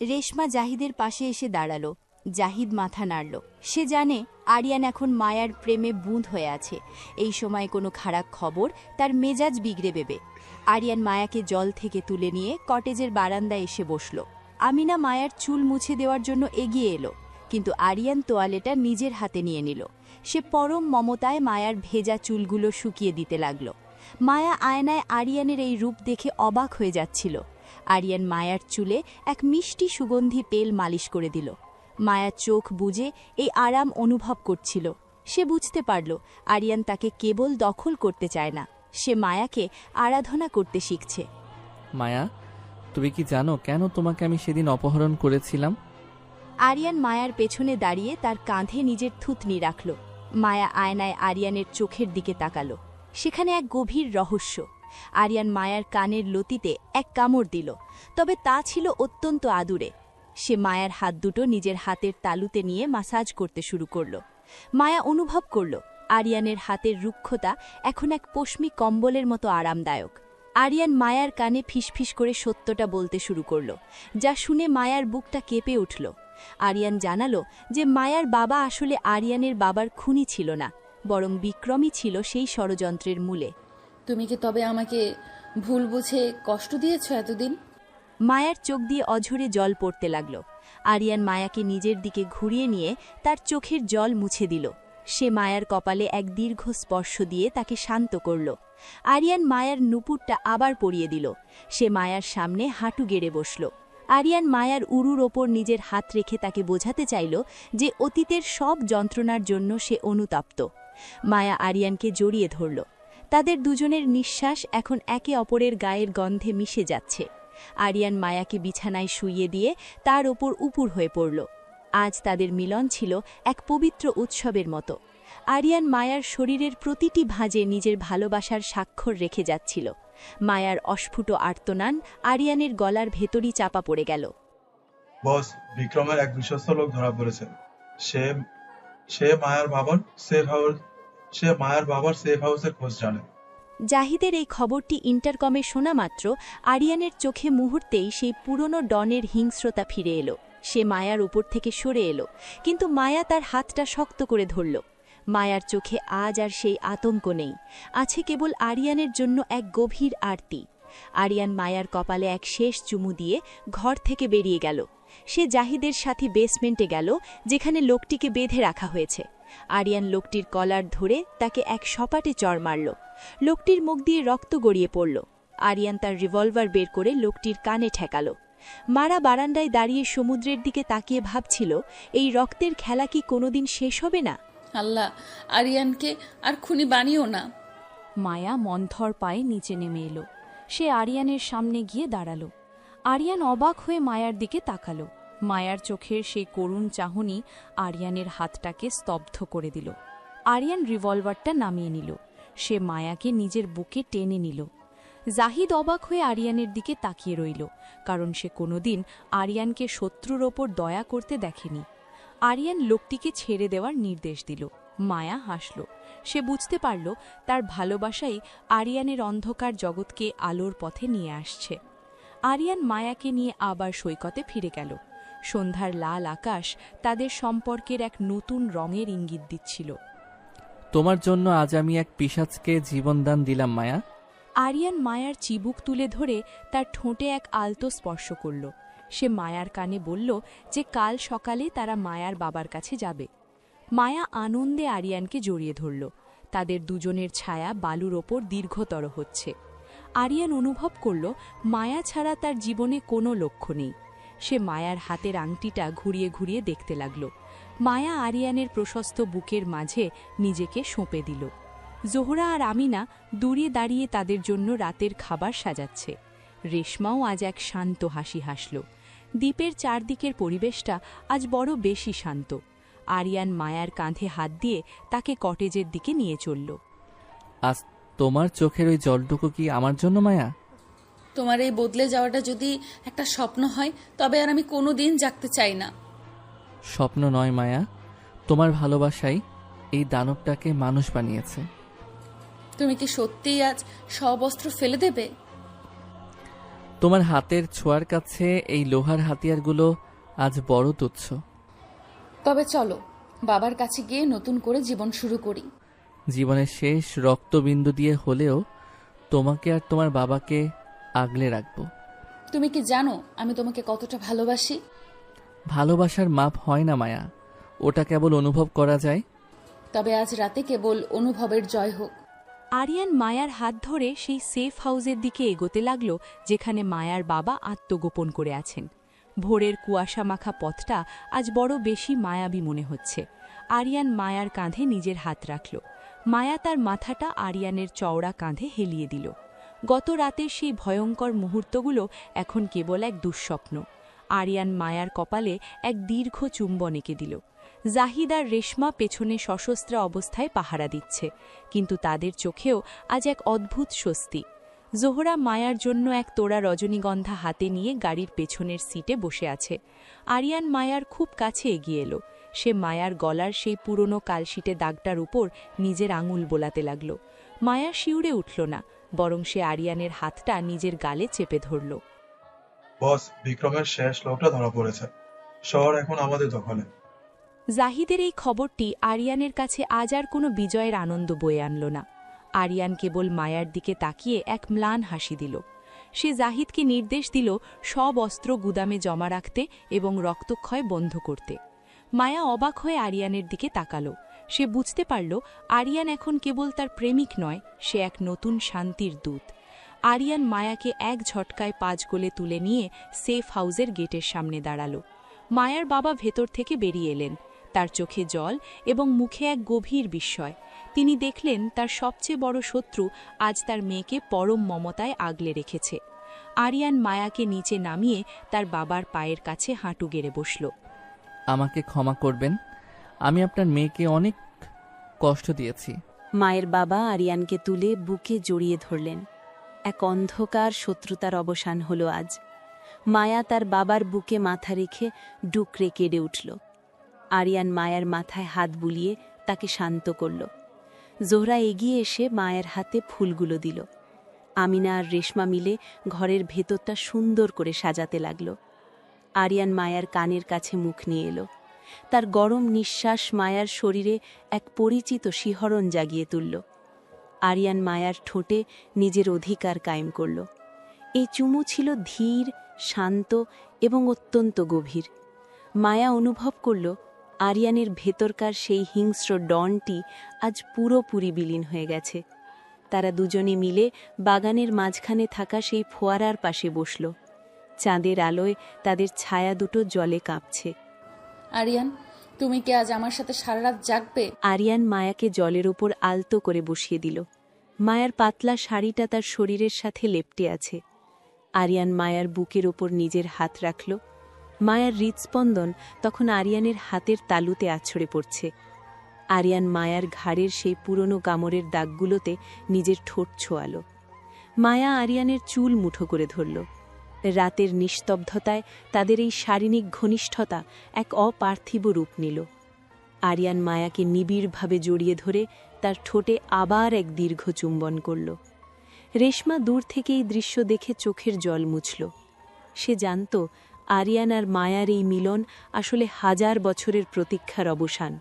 রেশমা জাহিদের পাশে এসে দাঁড়ালো। জাহিদ মাথা নাড়ল। সে জানে আরিয়ান এখন মায়ার প্রেমে বুঁদ হয়ে আছে। এই সময় কোনো খারাপ খবর তার মেজাজ বিগড়ে দেবে। আরিয়ান মায়াকে জল থেকে তুলে নিয়ে কটেজের বারান্দায় এসে বসল। আমিনা মায়ার চুল মুছে দেওয়ার জন্য এগিয়ে এলো, কিন্তু আরিয়ান তোয়ালেটা নিজের হাতে নিয়ে নিল। সে পরম মমতায় মায়ার ভেজা চুলগুলো শুকিয়ে দিতে লাগল। মায়া আয়নায় আরিয়ানের এই রূপ দেখে অবাক হয়ে যাচ্ছিল। আরিয়ান মায়ার চুলে এক মিষ্টি সুগন্ধি তেল মালিশ করে দিল। মায়া চোখ বুজে এই আরাম অনুভব করছিল। সে বুঝতে পারল আরিয়ান তাকে কেবল দখল করতে চায় না, সে মায়াকে আরাধনা করতে শিখছে। মায়া, তুমি কি জানো কেন তোমাকে আমি সেদিন অপহরণ করেছিলাম? আরিয়ান মায়ার পেছনে দাঁড়িয়ে তার কাঁধে নিজের থুতনি রাখল। মায়া আয়নায় আরিয়ানের চোখের দিকে তাকালো। সেখানে এক গভীর রহস্য। আরিয়ান মায়ার কানের লতিতে এক কামড় দিল, তবে তা ছিল অত্যন্ত আদুরে। সে মায়ার হাত দুটো নিজের হাতের তালুতে নিয়ে মাসাজ করতে শুরু করল। মায়া অনুভব করল আরিয়ানের হাতের রুক্ষতা এখন এক পশমি কম্বলের মতো আরামদায়ক। আরিয়ান মায়ার কানে ফিসফিস করে সত্যটা বলতে শুরু করল, যা শুনে মায়ার বুকটা কেঁপে উঠল। আরিয়ান জানালো যে মায়ার বাবা আসলে আরিয়ানের বাবার খুনি ছিল না, বরং বিক্রমই ছিল সেই ষড়যন্ত্রের মূলে। তুমি কি তবে আমাকে ভুল বুঝে কষ্ট দিয়েছ এতদিন? মায়ার চোখ দিয়ে অঝরে জল পড়তে লাগল। আরিয়ান মায়াকে নিজের দিকে ঘুরিয়ে নিয়ে তার চোখের জল মুছে দিল। সে মায়ার কপালে এক দীর্ঘ স্পর্শ দিয়ে তাকে শান্ত করল। আরিয়ান মায়ার নুপুরটা আবার পরিয়ে দিল। সে মায়ার সামনে হাঁটু গেড়ে বসল। আরিয়ান মায়ার উরুর ওপর নিজের হাত রেখে তাকে বোঝাতে চাইল যে অতীতের সব যন্ত্রণার জন্য সে অনুতপ্ত। মায়া আরিয়ানকে জড়িয়ে ধরল। তাদের দুজনের নিঃশ্বাস এখন একে অপরের গায়ের গন্ধে মিশে যাচ্ছে। আরিয়ান মায়াকে বিছানায় শুইয়ে দিয়ে তার ওপর উপুর হয়ে পড়ল। আজ তাদের মিলন ছিল এক পবিত্র উৎসবের মতো। আরিয়ান মায়ার শরীরের প্রতিটি ভাঁজে নিজের ভালোবাসার স্বাক্ষর রেখে যাচ্ছিল। মায়ার অস্ফুট আর্তনাদ আরিয়ানের গলার ভেতরই চাপা পড়ে গেল। বস, বিক্রমের এক বিশ্বস্ত লোক ধরা পড়েছে। সে সে মায়ার বাবার সেফ হাউসের খোঁজ জানে। জাহিদের এই খবরটি ইন্টারকমে শোনা মাত্র আরিয়ানের চোখে মুহূর্তেই সেই পুরনো ডনের হিংস্রতা ফিরে এলো। সে মায়ার উপর থেকে সরে এলো, কিন্তু মায়া তার হাতটা শক্ত করে ধরল। মায়ার চোখে আজ আর সেই আতঙ্ক নেই, আছে কেবল আরিয়ানের জন্য এক গভীর আরতি। আরিয়ান মায়ার কপালে এক শেষ চুমু দিয়ে ঘর থেকে বেরিয়ে গেল। সে জাহিদের সাথে বেসমেন্টে গেল, যেখানে লোকটিকে বেঁধে রাখা হয়েছে। আরিয়ান লোকটির কলার ধরে তাকে এক সপাটে চড় মারল। লোকটির মুখ দিয়ে রক্ত গড়িয়ে পড়ল। আরিয়ান তার রিভলভার বের করে লোকটির কানে ঠেকাল। মারা বারান্দায় দাঁড়িয়ে সমুদ্রের দিকে তাকিয়ে ভাবছিল, এই রক্তের খেলা কি কোনোদিন শেষ হবে না? আল্লাহ, আরিয়ানকে আর খুনি বানিও না। মায়া মন্থর পায়ে নিচে নেমে এলো। সে আরিয়ানের সামনে গিয়ে দাঁড়ালো। আরিয়ান অবাক হয়ে মায়ার দিকে তাকালো। মায়ার চোখের সেই করুণ চাহনি আরিয়ানের হাতটাকে স্তব্ধ করে দিল। আরিয়ান রিভলভারটা নামিয়ে নিল। সে মায়াকে নিজের বুকে টেনে নিল। জাহিদ অবাক হয়ে আরিয়ানের দিকে তাকিয়ে রইল, কারণ সে কোনোদিন আরিয়ানকে শত্রুর ওপর দয়া করতে দেখেনি। আরিয়ান লোকটিকে ছেড়ে দেওয়ার নির্দেশ দিল। মায়া হাসল। সে বুঝতে পারল তার ভালোবাসাই আরিয়ানের অন্ধকার জগৎকে আলোর পথে নিয়ে আসছে। আরিয়ান মায়াকে নিয়ে আবার সৈকতে ফিরে গেল। সন্ধ্যার লাল আকাশ তাদের সম্পর্কের এক নতুন রঙের ইঙ্গিত দিচ্ছিল। তোমার জন্য আজ আমি এক পিশাচকে জীবনদান দিলাম মায়া। আরিয়ান মায়ার চিবুক তুলে ধরে তার ঠোঁটে এক আলতো স্পর্শ করল। সে মায়ার কানে বলল যে কাল সকালে তারা মায়ার বাবার কাছে যাবে। মায়া আনন্দে আরিয়ানকে জড়িয়ে ধরল। তাদের দুজনের ছায়া বালুর ওপর দীর্ঘতর হচ্ছে। আরিয়ান অনুভব করল মায়া ছাড়া তার জীবনে কোনো লক্ষ্য নেই। সে মায়ার হাতের আংটিটা ঘুরিয়ে ঘুরিয়ে দেখতে লাগল। মায়া আরিয়ানের প্রশস্ত বুকের মাঝে নিজেকে সঁপে দিল। জোহরা আর আমিনা দূরে দাঁড়িয়ে তাদের জন্য রাতের খাবার সাজাচ্ছে। রেশমাও আজ এক শান্ত হাসি হাসল। দ্বীপের চারদিকের পরিবেশটা আজ বড় বেশি শান্ত। আরিয়ান মায়ার কাঁধে হাত দিয়ে তাকে কটেজের দিকে নিয়ে চলল। আজ তোমার চোখের ওই জলটুকু কি আমার জন্য মায়া? তোমার এই বদলে যাওয়াটা যদি একটা স্বপ্ন হয় তবে আর আমি কোনোদিন জাগতে চাই না। স্বপ্ন নয় মায়া, তোমার ভালোবাসাই এই দানবটাকে মানুষ বানিয়েছে। তুমি কি সত্যিই আজ সব অস্ত্র ফেলে দেবে? তোমার হাতের ছোঁয়ার কাছে এই লোহার হাতিয়ারগুলো আজ বড় তুচ্ছ। তবে চলো বাবার কাছে গিয়ে নতুন করে জীবন শুরু করি। জীবনের শেষ রক্তবিন্দু দিয়ে হলেও তোমাকে আর তোমার বাবাকে আগলে রাখব। তুমি কি জানো আমি তোমাকে কতটা ভালোবাসি? ভালোবাসার মাপ হয় না মায়া, ওটা কেবল অনুভব করা যায়। তবে আজ রাতে কেবল অনুভবের জয় হোক। আরিয়ান মায়ার হাত ধরে সেই সেফ হাউসের দিকে এগোতে লাগল যেখানে মায়ার বাবা আত্মগোপন করে আছেন। ভোরের কুয়াশা মাখা পথটা আজ বড় বেশি মায়াবী মনে হচ্ছে। আরিয়ান মায়ার কাঁধে নিজের হাত রাখল। মায়া তার মাথাটা আরিয়ানের চওড়া কাঁধে হেলিয়ে দিল। গত রাতের সেই ভয়ঙ্কর মুহূর্তগুলো এখন কেবল এক দুঃস্বপ্ন। আরিয়ান মায়ার কপালে এক দীর্ঘ চুম্বন এঁকে দিল। জাহিদ আর রেশমা পেছনে সশস্ত্র অবস্থায় পাহারা দিচ্ছে, কিন্তু তাদের চোখেও আজ এক অদ্ভুত স্বস্তি। জোহরা মায়ার জন্য এক তোড়া রজনীগন্ধা হাতে নিয়ে গাড়ির পেছনের সিটে বসে আছে। আরিয়ান মায়ার খুব কাছে এগিয়ে এলো। সে মায়ার গলার সেই পুরনো কালশিটে দাগটার উপর নিজের আঙুল বোলাতে লাগল। মায়া শিউরে উঠল না, বরং সে আরিয়ানের হাতটা নিজের গালে চেপে ধরল। বস, বিক্রমের শেষ লোকটা ধরা পড়েছে। শহর এখন আমাদের দখলে। জাহিদের এই খবরটি আরিয়ানের কাছে আজ আর কোনো বিজয়ের আনন্দ বয়ে আনল না। আরিয়ান কেবল মায়ার দিকে তাকিয়ে এক ম্লান হাসি দিল। সে জাহিদকে নির্দেশ দিল সব অস্ত্র গুদামে জমা রাখতে এবং রক্তক্ষয় বন্ধ করতে। মায়া অবাক হয়ে আরিয়ানের দিকে তাকাল। সে বুঝতে পারল আরিয়ান এখন কেবল তার প্রেমিক নয়, সে এক নতুন শান্তির দূত। আরিয়ান মায়াকে এক ঝটকায় 5 গোলে তুলে নিয়ে সেফ হাউসের গেটের সামনে দাঁড়াল। মায়ার বাবা ভেতর থেকে বেরিয়ে এলেন। তার চোখে জল এবং মুখে এক গভীর বিস্ময়। তিনি দেখলেন তার সবচেয়ে বড় শত্রু আজ তার মেয়েকে পরম মমতায় আগলে রেখেছে। আরিয়ান মায়াকে নিচে নামিয়ে তার বাবার পায়ের কাছে হাঁটু গেড়ে বসল। আমাকে ক্ষমা করবেন, আমি আপনার মেয়েকে অনেক কষ্ট দিয়েছি। মায়ের বাবা আরিয়ানকে তুলে বুকে জড়িয়ে ধরলেন। এক অন্ধকার শত্রুতার অবসান হলো আজ। মায়া তার বাবার বুকে মাথা রেখে ডুকরে কেঁদে উঠল। আরিয়ান মায়ার মাথায় হাত বুলিয়ে তাকে শান্ত করল। জোহরা এগিয়ে এসে মায়ের হাতে ফুলগুলো দিল। আমিনা আর রেশমা মিলে ঘরের ভেতরটা সুন্দর করে সাজাতে লাগল। আরিয়ান মায়ার কানের কাছে মুখ নিয়ে এলো। তার গরম নিঃশ্বাস মায়ার শরীরে এক পরিচিত শিহরণ জাগিয়ে তুলল। আরিয়ান মায়ার ঠোঁটে নিজের অধিকার কায়েম করল। এই চুমু ছিল ধীর, শান্ত এবং অত্যন্ত গভীর। মায়া অনুভব করল আরিয়ানের ভেতরকার সেই হিংস্র ডনটি আজ পুরোপুরি বিলীন হয়ে গেছে। তারা দুজনে মিলে বাগানের মাঝখানে থাকা সেই ফোয়ারার পাশে বসল। চাঁদের আলোয় তাদের ছায়া দুটো জলে কাঁপছে। আরিয়ান, তুমি কি আজ আমার সাথে সারা রাত জাগবে? আরিয়ান মায়াকে জলের ওপর আলতো করে বসিয়ে দিল। মায়ার পাতলা শাড়িটা তার শরীরের সাথে লেপ্টে আছে। আরিয়ান মায়ার বুকের ওপর নিজের হাত রাখল। মায়ার হৃৎস্পন্দন তখন আরিয়ানের হাতের তালুতে আছড়ে পড়ছে। আরিয়ান মায়ার ঘাড়ের সেই পুরনো কামড়ের দাগগুলোতে নিজের ঠোঁট ছোঁয়াল। মায়া আরিয়ানের চুল মুঠো করে ধরল। রাতের নিস্তব্ধতায় তাদের এই শারীরিক ঘনিষ্ঠতা এক অপার্থিব রূপ নিল। আরিয়ান মায়াকে নিবিড়ভাবে জড়িয়ে ধরে তার ঠোঁটে আবার এক দীর্ঘ চুম্বন করল। রেশমা দূর থেকে এই দৃশ্য দেখে চোখের জল মুছল। সে জানত আরিয়ান আর মায়ার এই মিলন আসলে হাজার বছরের প্রতীক্ষার অবসান।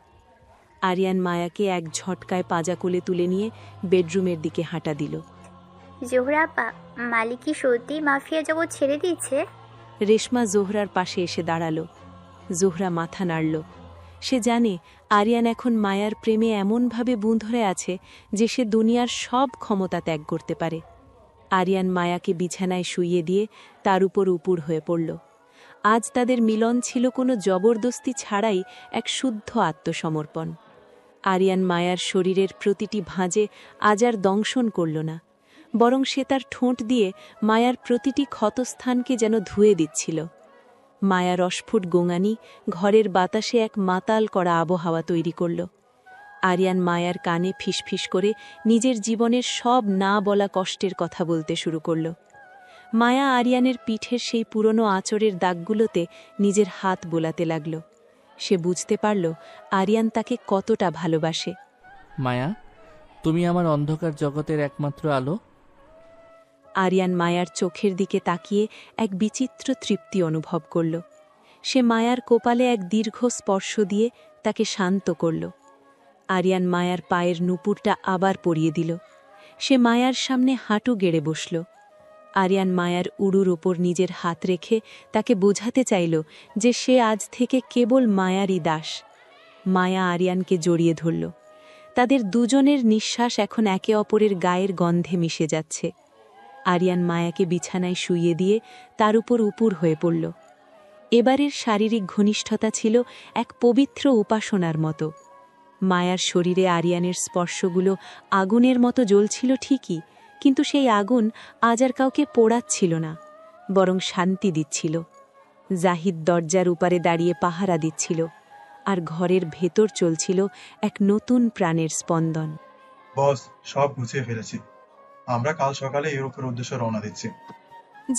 আরিয়ান মায়াকে এক ঝটকায় পাজা কোলে তুলে নিয়ে বেডরুমের দিকে হাঁটা দিল। জোহরা আপা, মালিক কি সত্যি মাফিয়া জগৎ ছেড়ে দিয়েছে? রেশমা জোহরার পাশে এসে দাঁড়াল। জোহরা মাথা নাড়ল। সে জানে আরিয়ান এখন মায়ার প্রেমে এমনভাবে বুঁ ধরে আছে যে সে দুনিয়ার সব ক্ষমতা ত্যাগ করতে পারে। আরিয়ান মায়াকে বিছানায় শুইয়ে দিয়ে তার উপর উপুর হয়ে পড়ল। আজ তাদের মিলন ছিল কোনো জবরদস্তি ছাড়াই এক শুদ্ধ আত্মসমর্পণ। আরিয়ান মায়ার শরীরের প্রতিটি ভাঁজে আজ আর দংশন করল না, বরং সে তার ঠোঁট দিয়ে মায়ার প্রতিটি ক্ষতস্থানকে যেন ধুয়ে দিচ্ছিল। মায়ার অস্ফুট গোঙানি ঘরের বাতাসে এক মাতাল করা আবহাওয়া তৈরি করল। আরিয়ান মায়ার কানে ফিসফিস করে নিজের জীবনের সব না বলা কষ্টের কথা বলতে শুরু করল। মায়া আরিয়ানের পিঠের সেই পুরনো আঁচড়ের দাগগুলোতে নিজের হাত বোলাতে লাগল। সে বুঝতে পারল আরিয়ান তাকে কতটা ভালোবাসে। মায়া, তুমি আমার অন্ধকার জগতের একমাত্র আলো। আরিয়ান মায়ার চোখের দিকে তাকিয়ে এক বিচিত্র তৃপ্তি অনুভব করল। সে মায়ার কপালে এক দীর্ঘ স্পর্শ দিয়ে তাকে শান্ত করল। আরিয়ান মায়ার পায়ের নুপুরটা আবার পরিয়ে দিল। সে মায়ার সামনে হাঁটু গেড়ে বসল। আরিয়ান মায়ার উড়ুর ওপর নিজের হাত রেখে তাকে বোঝাতে চাইল যে সে আজ থেকে কেবল মায়ারই দাস। মায়া আরিয়ানকে জড়িয়ে ধরল। তাদের দুজনের নিঃশ্বাস এখন একে অপরের গায়ের গন্ধে মিশে যাচ্ছে। আরিয়ান মায়াকে বিছানায় শুইয়ে দিয়ে তার উপর উপুর হয়ে পড়ল। এবারের শারীরিক ঘনিষ্ঠতা ছিল এক পবিত্র উপাসনার মতো। মায়ার শরীরে আরিয়ানের স্পর্শগুলো আগুনের মতো জ্বলছিল ঠিকই, কিন্তু সেই আগুন আজ আর কাউকে পোড়াচ্ছিল না, বরং শান্তি দিচ্ছিল। জাহিদ দরজার উপারে দাঁড়িয়ে পাহারা দিচ্ছিল, আর ঘরের ভেতর চলছিল এক নতুন প্রাণের স্পন্দন। বস, সব গুছিয়ে ফেলেছি। আমরা কাল সকালে ইউরোপের উদ্দেশ্যে রওনা দিচ্ছি।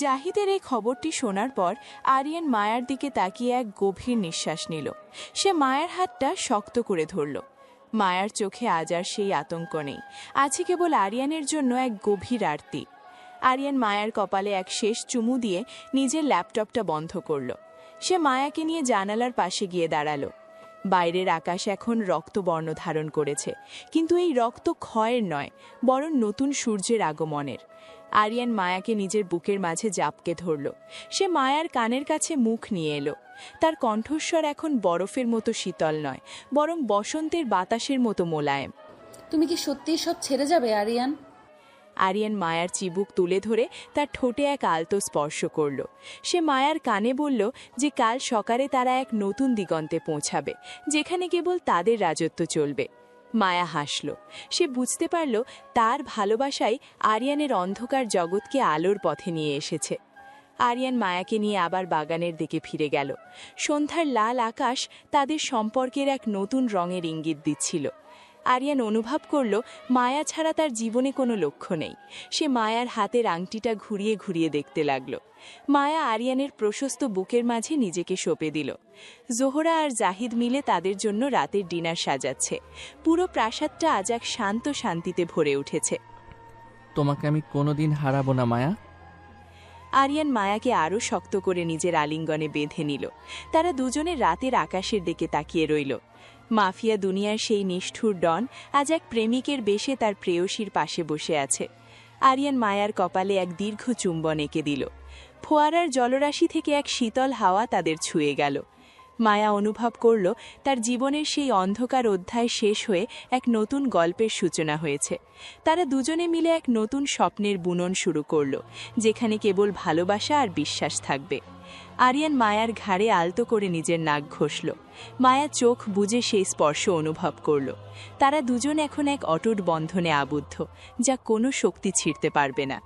জাহিদের এই খবরটি শোনার পর আরিয়ান মায়ার দিকে তাকিয়ে এক গভীর নিঃশ্বাস নিল। সে মায়ের হাতটা শক্ত করে ধরল। মায়ার চোখে আজ আর সেই আতঙ্ক নেই, আছে কেবল আরিয়ানের জন্য এক গভীর আরতি। আরিয়ান মায়ার কপালে এক শেষ চুমু দিয়ে নিজের ল্যাপটপটা বন্ধ করল। সে মায়াকে নিয়ে জানালার পাশে গিয়ে দাঁড়ালো। বাইরের আকাশ এখন রক্তবর্ণ ধারণ করেছে, কিন্তু এই রক্ত ক্ষয়ের নয়, বরং নতুন সূর্যের আগমনের। আরিয়ান মায়াকে নিজের বুকের মাঝে জাপকে ধরল। সে মায়ার কানের কাছে মুখ নিয়ে এলো। তার কণ্ঠস্বর এখন বরফের মতো শীতল নয়, বরং বসন্তের বাতাসের মতো মোলায়েম। তুমি কি সত্যিই সব ছেড়ে যাবে আরিয়ান? আরিয়ান মায়ার চিবুক তুলে ধরে তার ঠোঁটে এক আলতো স্পর্শ করল। সে মায়ার কানে বলল যে কাল সকালে তারা এক নতুন দিগন্তে পৌঁছাবে, যেখানে কেবল তাদের রাজত্ব চলবে। মায়া হাসল। সে বুঝতে পারল তার ভালোবাসাই আরিয়ানের অন্ধকার জগৎকে আলোর পথে নিয়ে এসেছে। আরিয়ান মায়াকে নিয়ে আবার বাগানের দিকে ফিরে গেল। সন্ধ্যার লাল আকাশ তাদের সম্পর্কের এক নতুন রঙের ইঙ্গিত দিচ্ছিল। আরিয়ান অনুভব করল মায়া ছাড়া তার জীবনে কোনো লক্ষ্য নেই। সে মায়ার হাতের আংটিটা ঘুরিয়ে ঘুরিয়ে দেখতে লাগল। মায়া আরিয়ানের প্রশস্ত বুকের মাঝে নিজেকে সঁপে দিল। জোহরা আর জাহিদ মিলে তাদের জন্য রাতের ডিনার সাজাচ্ছে। পুরো প্রাসাদটা আজ এক শান্ত শান্তিতে ভরে উঠেছে। তোমাকে আমি কোনোদিন হারাবো না মায়া। আরিয়ান মায়াকে আরও শক্ত করে নিজের আলিঙ্গনে বেঁধে নিল। তারা দুজনে রাতের আকাশের দিকে তাকিয়ে রইল। মাফিয়া দুনিয়ার সেই নিষ্ঠুর ডন আজ এক প্রেমিকের বেশে তার প্রেয়সীর পাশে বসে আছে। আরিয়ান মায়ার কপালে এক দীর্ঘ চুম্বন এঁকে দিল। ফোয়ারার জলরাশি থেকে এক শীতল হাওয়া তাদের ছুঁয়ে গেল। মায়া অনুভব করল তার জীবনের সেই অন্ধকার অধ্যায় শেষ হয়ে এক নতুন গল্পের সূচনা হয়েছে। তারা দুজনে মিলে এক নতুন স্বপ্নের বুনন শুরু করল, যেখানে কেবল ভালোবাসা আর বিশ্বাস থাকবে। আরিয়ান মায়ার ঘাড়ে আলতো করে নিজের নাক ঘষল। মায়া চোখ বুজে সেই স্পর্শ অনুভব করল। তারা দুজন এখন এক অটুট বন্ধনে আবদ্ধ, যা কোনো শক্তি ছিঁড়তে পারবে না।